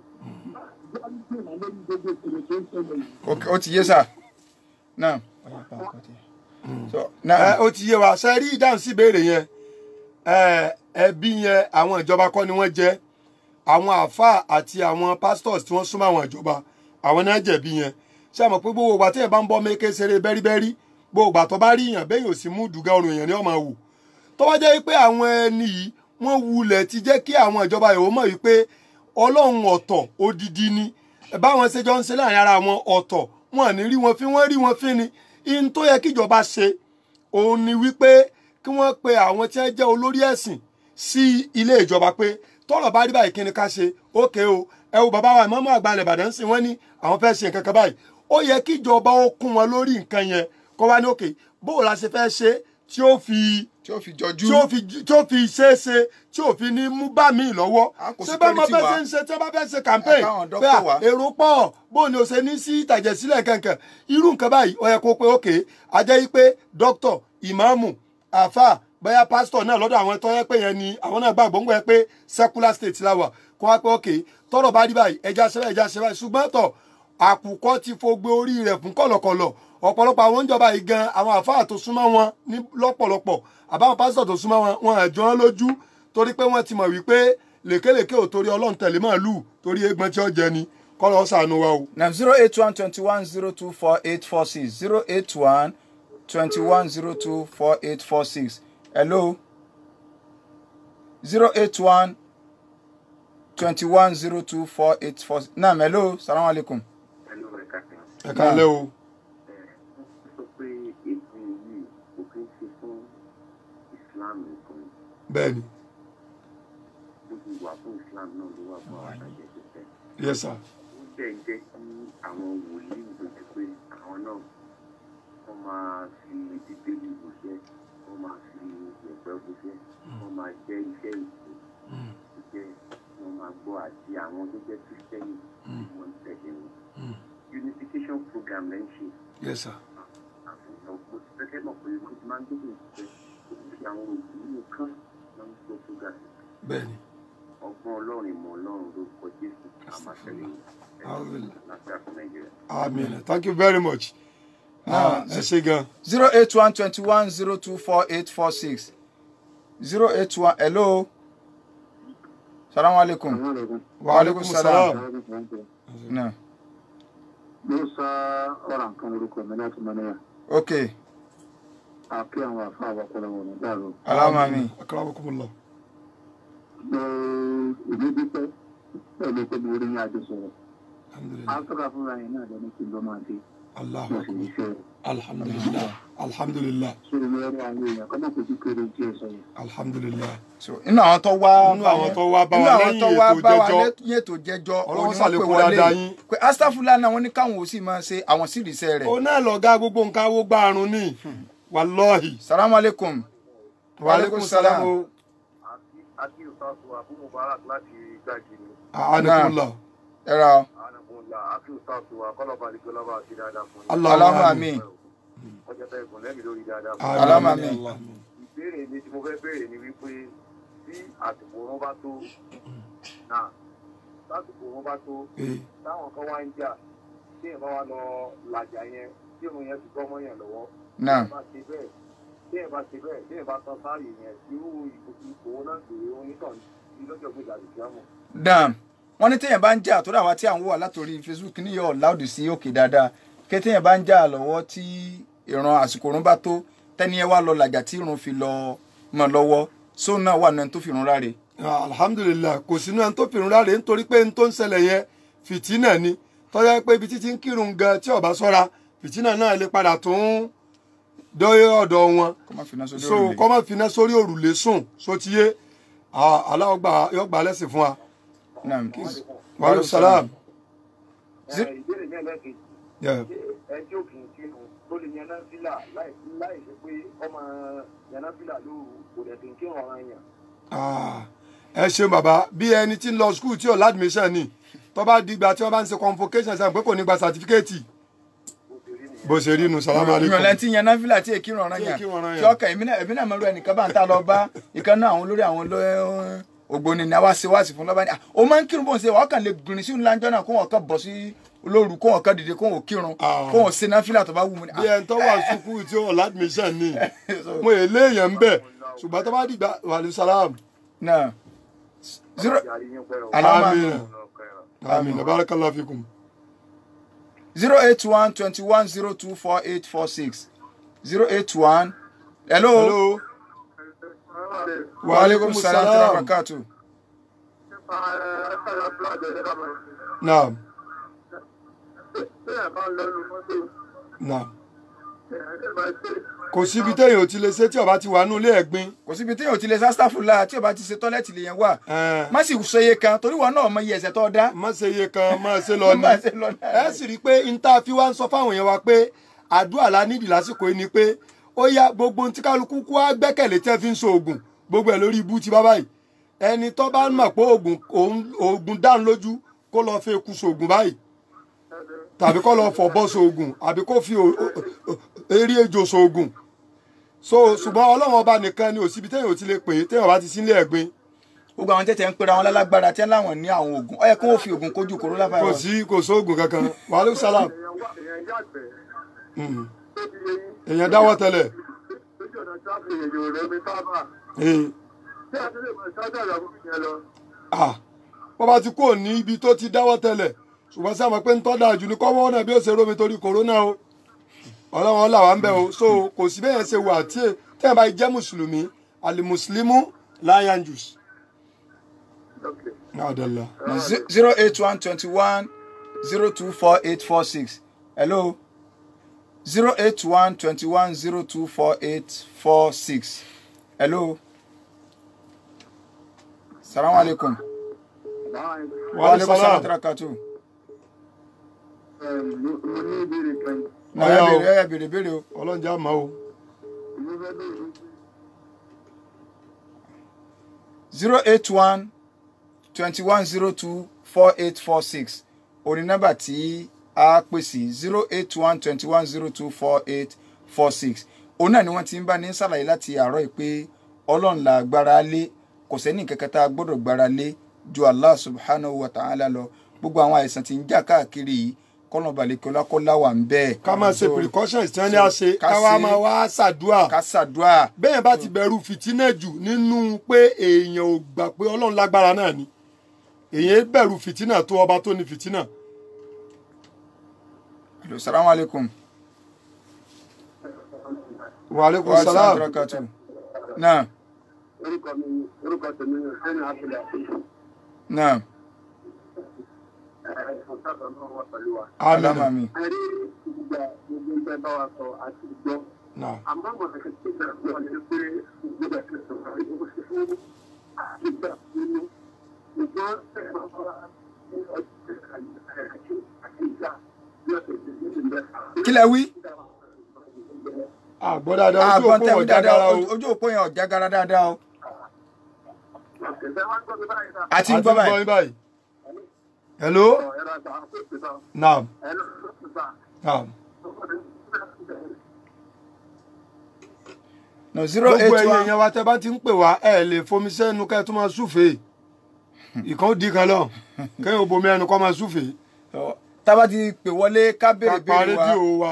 láti dènà lórí gbogbo ìṣẹ̀lẹ̀ tó ń ṣẹlẹ̀ yìí. ó ti yé sà náà. ó ti yé wa ṣe rí ìdáhùn sí ìbéèrè yẹn ẹbí yẹn àwọn ìjọba kọ́ ni wọ́n jẹ́ àwọn àáfàá àti àwọn pastors tí wọ́n súnmọ́ àwọn ìjọba àwọn náà jẹ̀bi yẹn ṣé àmọ̀ pé gbogbo ìgbà tí ẹ̀ bá ń bọ́ méke ṣeré bẹ́ríbẹ́rí gbogbo ìgbà tó bá rí yàn bẹ́yìn ò sí mú dùgá ọrùn èèyàn ní ọmọ wò tó wá jẹ́ pé àwọn ẹni yìí wọ́n wulẹ̀ ti jẹ́ kí àwọn ìjọba yòó mọ̀ wípé ọlọ́run ọ̀tọ̀ odidi ni báwọn ṣe jọ ń ṣe láàrin ara wọn ọ̀tọ̀ wọn ní rí wọn fi wọ́n rí wọn fi ni in tó yẹ kíjọba ṣe òun ni wípé kí wọ́n pe àwọn tí wọ́n jẹ́ olórí ẹ̀sìn sí ilé ìjọba pé tọ́rọ̀ bá rí báyìí kí ni ká ṣe ókè o ẹ wo bàbá wa ìmọ̀ọ́mọ́ àgbà ilẹ̀ Ìbàdàn sí wọ́n ní àwọn fẹ́ ṣe nǹkan kan báyìí ó yẹ kíjọba ó kún wọn lórí nǹkan yẹn kó wá ní òkè bóò la ṣe fẹ́ ṣe tí ó fi jọjú tí ó fi ṣeéṣe tí ó fi ní mú bá mi lọ́wọ́ ṣé bá mo fẹ́ ṣe ń ṣe tí wọ́n bá fẹ́ ṣe campaign pé èrò pọ̀ bó ni o ṣe ní sí ìtàjẹ̀sílẹ̀ kankan irú nǹkan báyìí ó yẹ kó pé òkè ajẹ́ yìí pé dókítà ìmáàmù àfà bóyá pásítọ̀ náà lọ́dọ̀ àwọn tó yẹ pé yẹn ni àwọn náà gbàgbọ́ ń gbọ́ pé secular state la wà kó wá pé òkè tọ́rọ̀ bá rí báyìí ẹja ṣe báyìí ṣùgbọ́n tọ̀ àkùkọ ti fogbe orí rẹ̀ fún kọ̀lọ̀kọ̀lọ̀ ọ̀pọ̀lọpọ̀ àwọn ìjọba yìí gan àwọn àfáà tó súnmọ́ wọn ní lọ́pọ̀lọpọ̀ àbáwọn pásítọ̀ tó súnmọ́ wọn wọn àjọ wọn lójú torí pé wọ́n ti mọ̀ wípé lèkélèké ò torí ọlọ́run tẹ̀lé màálù torí egbọn tí ó jẹ ni kọ́ lọ́ọ́ ṣàánú wa o. na 08121024846 08121024846 hello 08121024846 naam hello salaam alaikum. ẹ káalẹ́ o. bẹ́ẹ̀ni. yes sir. ó jẹ́ jẹ́ kí àwọn wòlíì tó jẹ́ pé àwọn náà wọ́n máa fi bíbélì gbòṣẹ́ wọ́n máa fi ìyẹ̀pẹ̀ gbòṣẹ́ wọ́n máa jẹ́ iṣẹ́ ìsìn tó jẹ́ wọ́n máa gbọ́ àti àwọn tó jẹ́ kírísítẹ́nì wọ́n ń tẹ̀lé wọn. unification program lẹ́ ń ṣe. yes sir. àfihàn mo ti fẹ́ mọ̀ pé wọ́n ti máa ń gbé ìṣẹ́ àwọn òbí nìkan ló ń sọ program. bẹ́ẹ̀ni. ọgbọ́n ọlọ́run ìmọ̀ ọlọ́run ló kọ jésù àmàṣẹ́lẹ̀ amen thank you very much. ẹ ṣé gan. 08121024846 081 hello salaam alaikum. wa alaikum salam. na. musa ọ̀rọ̀ nǹkan orúkọ mi láti mọ níyà. ok. àpé àwọn àfa àwọkọlọ wọn ní dàrú. alámàmí. akramakumullah. èmi dúpẹ́ pẹ̀lú pé mo rí ní àjọ sọ̀rọ̀. alhamdulilah. àtọ́ka fúnra yẹn náà lẹ́nu kí n lọ́ máa dé. Allahu mo sì ní akbar. fẹ́. alhamdulilah. alhamdulilah. ṣé ìlú ẹ̀rọ àwọn èèyàn kọ́ mọ̀ kojú kéré tí ẹ sọ yẹn. alhamdulilah. so inú àwọn tó wá Nínú àwọn tó wá bá wa lẹ́yìn ètò jẹjọ Ọlọ́run ṣàlékún dáadáa yín. pé astafula náà wọ́n ní káwọn ò sì máa ṣe àwọn sídìíṣẹ́ rẹ̀. ó náà lọ̀gá gbogbo nǹkan owó gbàrún ní wàlọ́ọ̀hì. salaam alaikum. wa alaikum salam o. àti ìfàkù àbú mubarak láti gbági ni. anakunla. ẹ̀rọ. ànàkùnlá àti ìfàkù àkọlọ́ba àdìgbòlọ́ba àti dáadáa fún yín. Allahumma àmín. ọjọ́ bẹ́ẹ̀ gùn lẹ́mìí lórí dáadáa fún Allahumma àmín. ìbéèrè mi tí mo fẹ́ béèrè ni wípé tí àsìkò wọn bá tó náà lásìkò wọn bá tó táwọn kan wá ń jà tí èèyàn bá wá lọ làjà yẹn tí òun yẹn ti gbọ́ mọ́ yẹn lọ́wọ́ tí èèyàn bá ṣe bẹ́ẹ̀ tí èèyàn bá tán sáàyè yẹn irú ìkòwò náà gbèrè onítàn ní lọ́jọ́ gbèjà àdìsíámù. dam wọ́n ní téèyàn bá ń jà tó dáwà tí à ń wò wá látòrí Facebook ní yọ láòdì sí òkè dáadáa ké téèyàn bá ń jà lọ́wọ́ tí ìran àsìkò òrùn bá tó tẹ́ni ẹ wá lọ làjà tí ìrun fi lọ mọ́ lọ́wọ́ sóun náà wà náà tó fi ìrun ráre. alhamdulilah kò sínú ẹni tó fi ìrun ráre nítorí pé n tó ń ṣẹlẹ̀ yẹn fìtínà ni tọ́jà pé ibi títí ń kírun gan tí ó bá ṣọ́ra fìtínà náà lè padà tún dọ́yé ọ̀dọ̀ wọn so kọ́ máa finá sórí òrùlé sùn sotiye aláwọ̀ yóò gbà lẹ́sìn fún wa. wàhálà sàlám. ìbéèrè mi ẹlẹ́kejì ẹjọ́ kì í kírun tó lè yan náfìlà láì ṣe pé ọmọ yan náfìlà lóru kò dẹ̀ kí n kírun ọ̀ràn yàn. ẹ ṣeun bàbá bí ẹni tí ń lọ skul tí ò ládùmíṣàn ni tó bá dìgbà tí wọ́n bá ń ṣe convocation ṣe pé kò ní gba sàtífíkẹ́ẹ̀tì bó ṣe rí nu salamu alaikum. ìyọ̀lẹ́ tí yan náfìlà tí èkìrun ọ̀ràn yàn tí ọkàn èmi náà mọ̀ lórí ẹnìkan bá ń ta lọ bá ìkan náà àwọn olórí àwọn ògbóni ni àwa ṣe wá sí fún lọ́ba ní o máa ń kírun bó ń ṣe wọ́n kàn lè gbìnrín sí ńláńjọ́ náà kó wọ́n kàn bọ̀ sí olóru kó wọ́n kàn dìde kó wọ́n kírun kó wọ́n ṣe náfìlà tó bá wù mí. bí ẹni tó wà sùkúù tí ó ládùmíṣàn ni mo è léèyàn ń bẹ̀ ṣùgbọ́n tó bá dìgbà wàlú sàlám. náà àmín barakallahu fikum. 08121024846 081 hello. Wa alaikum salam wa barakatuh. Naam. Naam. Kò síbi téèyàn ò ti lè ṣe tí ó bá ti wà nínú ilé ẹ̀gbin. Kò síbi téèyàn ò ti lè sástàfùlà tí ó bá ti ṣe tọ́lẹ́tì lèyàn wà. Má sì sọ iye kan torí wọn náà mọ iye ẹ̀ṣẹ̀ tó dá. Má ṣe iye kan má ṣe lọ ní. Ẹ sì rí i pé n tá a fi wá ń sọ fáwọn èèyàn wa pé àdúrà la nídìí lásìkò yìí ni pé ó yá gbogbo ohun tí kálukú kú á gbẹ́kẹ̀lé tẹ́ fi ń so oògùn gbogbo ẹ̀ lórí ibú ti bá báyìí. Ẹni tó bá mọ̀ pé oògùn dáhùn lójú kó lọ fi eku sògùn báyìí tàbí kó lọ fọ̀bọ sògùn àbí kó fi eré ejò sògùn. So ṣùgbọ́n Ọlọ́run ọba nìkan ni òsibí téèyàn ò ti lè pè é téèyàn bá ti sílé ẹ̀gbin. Gbogbo àwọn tẹ́tẹ́ ń pera wọn lálágbára tí láwọn ní àwọn oògùn ó yẹ kó fi oògùn kojú corona virus. Kò sóògùn kankan wàhálà sálàm. Èèyàn dáwọ́ tẹ́lẹ̀. Wọ́n bá ti kúrò ní ibi tó ti dáwọ́ tẹ́lẹ̀ ṣùgbọ́n sí àmọ́ pé ń tọ́da jù ní kọ́wọ́ náà bí ó ṣe rómi torí kòrónà o Ọlọ́run là wà ń bẹ̀ o so kò sí bẹ́ẹ̀ ṣe wà tí ẹ̀ bá jẹ́ mùsùlùmí alimuslimu layanjus. 08121024846 hello 08121024846 hello salamu alaikum. Wa alaikum salam wa barakatuh. Mo ní ìbéèrè kan. Béèrè o. Ọlọ́run já máa o. 08121024846 òní nọ́mbà tí a pè sí 08121024846 òun náà ni wọ́n ti ń bá ní ṣàlàyé láti àárọ̀ pé Ọlọ́run la gbára lé kò sẹ́ni kankan tá a gbọ́dọ̀ gbára lé ju Allah subhanahu wa ta'ala lọ gbogbo àwọn àìsàn tí ń jà káàkiri yìí kọ́nà balẹ̀kọ́lá kọ́lá wà ń bẹ́ẹ̀. ká máa ṣe precautions tí wọ́n ní à ṣe ká wá máa wá ṣàdúà. ká ṣàdúà. bẹ́ẹ̀ bá ti bẹ̀rù fìtínà jù nínú pé èèyàn ò gbà pé Ọlọ́run lágbára náà ni èèyàn bẹ̀rù fìtínà tó ọba tó ní fìtínà. Assalamu alaikum. Wa alaikum salam. Náà. orúkọ tèmi ní ẹni àbílẹ̀ náà. Àmín. ẹ̀rí ìgbà gbogbo ìgbà bá wa sọ àti ìgbọ́. àmọ́ àwọn ẹ̀kẹ́ tí ìgbà tí wọ́n lè pé ìgbà tí wọ́n lè pé ṣe fún ìgbà nínú ìgbà ẹ̀rọ kí lẹ wí. àgbọ̀ dáadáa ojú òpó yẹn ò jágara dáadáa o. àti ń gbọ́ báyìí. Hello? Naam. Naam. No, 081. Gbogbo ẹ̀yin yẹn wa tẹ́ bá ti ń pè wá ẹ lè fomi sẹ́nu ká tó máa súfèé. Ìkan di kan lọ. Kẹ́yìn obomi ẹnu kọ́ máa súfèé. Tá bá ti pè wọlé ká béèrè béèrè wa. Ká pa rédíò wa.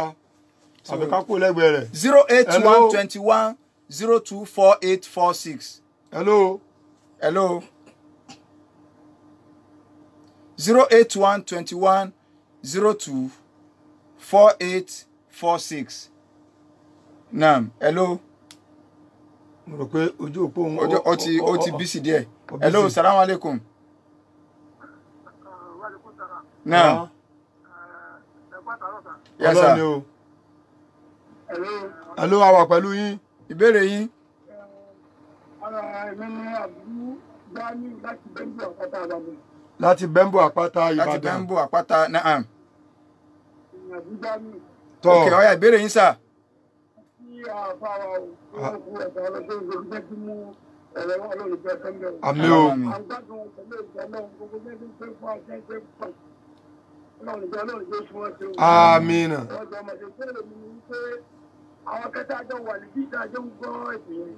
Àbí ká kó lẹ́gbẹ̀ẹ́ rẹ̀. 08121024846. Hello? Hello? 08121024846. Naam, hello. Mo rò pé ojú òpó òun ó ti bísí díẹ̀. Hello, salaam alaikum. Naam. Yes sir. Hello, a wà pẹ̀lú yín. Ìbéèrè yín. Láti Bẹ́mbò Àpáta Ìbàdàn. Láti Bẹ́mbò Àpáta naam. Tọ́. Ok, ó yá ìbéèrè yín sà. Àmín o. ọlọ́run ìjọ ọlọ́run ìjọ fún wọn ṣe wọn. Amina. ọjọ́ ọmọdé fẹ́rẹ̀ mi ni pé àwọn kẹta àjọ wà ní bí ìdájọ́ ń gbọ́ ètò yẹn.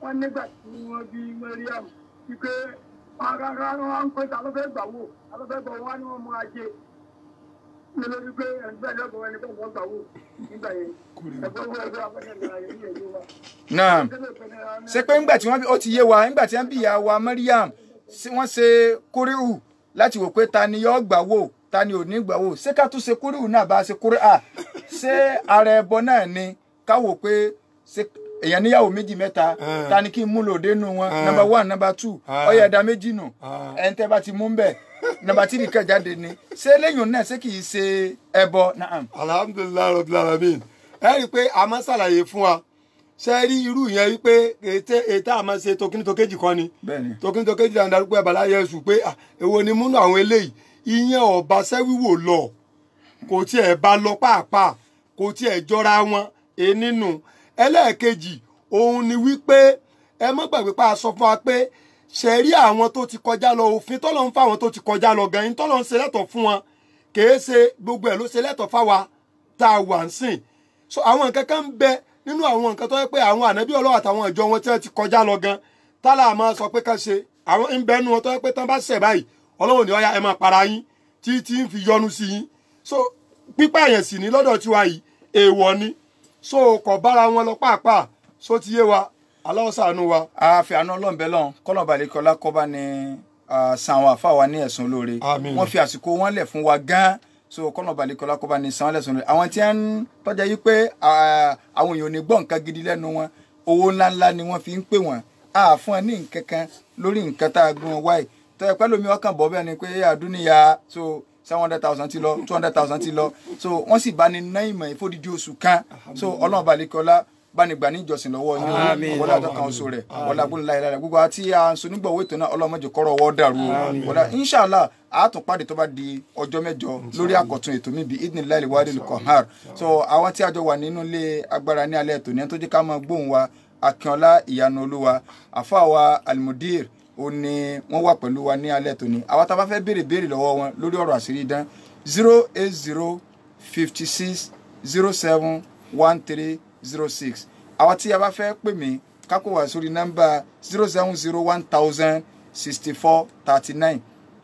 wọ́n nígbà tí wọ́n bí Mariam wípé rárá wọn ń pè ta ló fẹ́ gbà wò ta ló fẹ́ gbà wọ́n ní wọ́n mú ajé ní lórí pé ẹgbẹ́ ẹlẹ́gbọ̀n ẹni bẹ́ẹ̀ wọ́n gbà wò nígbà yẹn ẹgbẹ́ owó ẹgbẹ́ afẹ́fẹ́ ayé ní ẹ̀yẹ wa. náà ṣe pé ńgbà tí ó ti yé wa ńgbà tí wọ́n bí ìyá wa Mariam wọ́n ṣe kúríhù láti wò pé ta ni yóò gbà wò ta ni ò ní gbà wò ṣé ká tún ṣe kúríhù náà bá ṣe kúríhà ṣé ara ẹbọ náà ni ká wò pé èèyàn níyàwó méjì mẹ́ta ta ni kí n mú lòdì nù wọn number 1 number 2 ọyọ ẹ̀dá méjì nù ẹni tẹ́ bá ti mú bẹ́ẹ̀ number 3 kẹjáde ni ṣé lẹ́yìn náà ṣé kì í ṣe ẹbọ náà. alhamdulilayi rabbil alamin ẹ rí i pé a máa ṣàlàyé fún wa ṣe rí irú yẹn wípé ètè àmọ́ ṣe tokínítokejì kan ni tokínítokejì dáadáa darúgbó ẹ̀bà láyé ẹ̀sùn pé èwo ni múnú àwọn eléyìí ìyẹn ọba sẹ́wíwò lọ kò tiẹ̀ bá lọ pàápàá kò tiẹ̀ jọra wọn nínú ẹlẹ́ẹ̀kejì òun ni wípé ẹ má gbàgbé pa a sọ fún wa pé ṣẹ̀rí àwọn tó ti kọjá lọ òfin tọ́lọ́ ń fáwọn tó ti kọjá lọ gan-an tọ́lọ́ ń ṣe lẹ́tọ̀ fún wọn kìí ṣe gbogbo ẹ̀ ló ṣe lẹ́tọ̀ fáwa tá a wà ń sìn so àwọn nǹkan kan ń bẹ nínú àwọn nǹkan tó yẹ pé àwọn ànábì Ọlọ́run àtàwọn ìjọ wọn tí wọ́n ti kọjá lọ gan tálà máa sọ pé ká ṣe àwọn ń bẹ nínú wọn tó yẹ pé tán bá ṣẹ̀ báyìí Ọlọ́run ní ọ̀yá ẹ máa para yín tí ń fi yọ́nú sí yín so pípààyàn sì ní lọ́dọ̀ tiwa yìí èèwọ̀ ni so kò bára wọn lọ pàápàá so ti yé wa Allah ṣàánú wa. àfi àná Ọlọ́run bẹ́ẹ̀ lọ́n kọ́nà balẹ̀kọ́lá kọ́ bá ní san àwọn àfa wa ní ẹ̀sùn lóore wọ́n fi àsìkò wọn lẹ̀ fún wa gan-an so kọ́nà balẹ̀kọ́lá kọ́ bá ní san lẹ́sùn lóore àwọn tí wọ́n ń tọ́jà yí pé àwọn èèyàn ò ní gbọ́ nǹkan gidi lẹ́nu wọn owó ńláńlá ni wọ́n fi ń pè wọ́n fún ẹ ní nǹkan kan lórí nǹkan tá a gbọ́n wáyé tọ́jà pẹ́ lómi ọkàn bọ́ bẹ́ẹ̀ ni pé àdúnìyà so 700,000 ti lọ 200,000 ti lọ so wọ́n sì bá ní ná ìmọ̀ ìfódìdí oṣù kan so Ọlọ́run balẹ̀kọ́lá báni gbà ní ìjọsìn lọ́wọ́ yín wọlé àtọkàn oṣù rẹ̀ wọlé agbóhùn láyé lára gbogbo àti àǹsọ nígbàwó ètò náà ọlọ́mọdé kọ́rọ̀ ọwọ́ dàrú wọlé inṣàlá àtúnpàdé tó bá di ọjọ́ mẹ́jọ lórí àkọ́tún ètò mi bíi idnillahi wahidil qahhar so àwọn tí a jọ wà nínú ilé agbára ní alẹ́ ètò ní ẹni tó jẹ́ ká máa gbóhùn wa Akínọlá Ìyanu Olúwa àfáàwà almudir ó ní wọ́n wà pẹ̀lú wa ní alẹ́ ètò ní àwọn tá a bá fẹ́ béèrè lọ́wọ́ wọn lórí ọ̀rọ̀ àṣírí idán 080 56 07 1306 àwa tí a bá fẹ́ pè mí kákó wá sórí nọ́mbà 070106439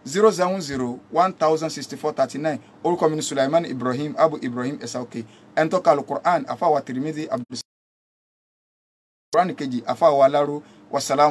070106439 orúkọ mi ni Sulaiman Ibrahim Abu Ibrahim Esauke ẹni tó ka Al-Qur'an àfáwà Tirmidhi Abdul Qur'an kejì àfáwà Aláró wasalamu.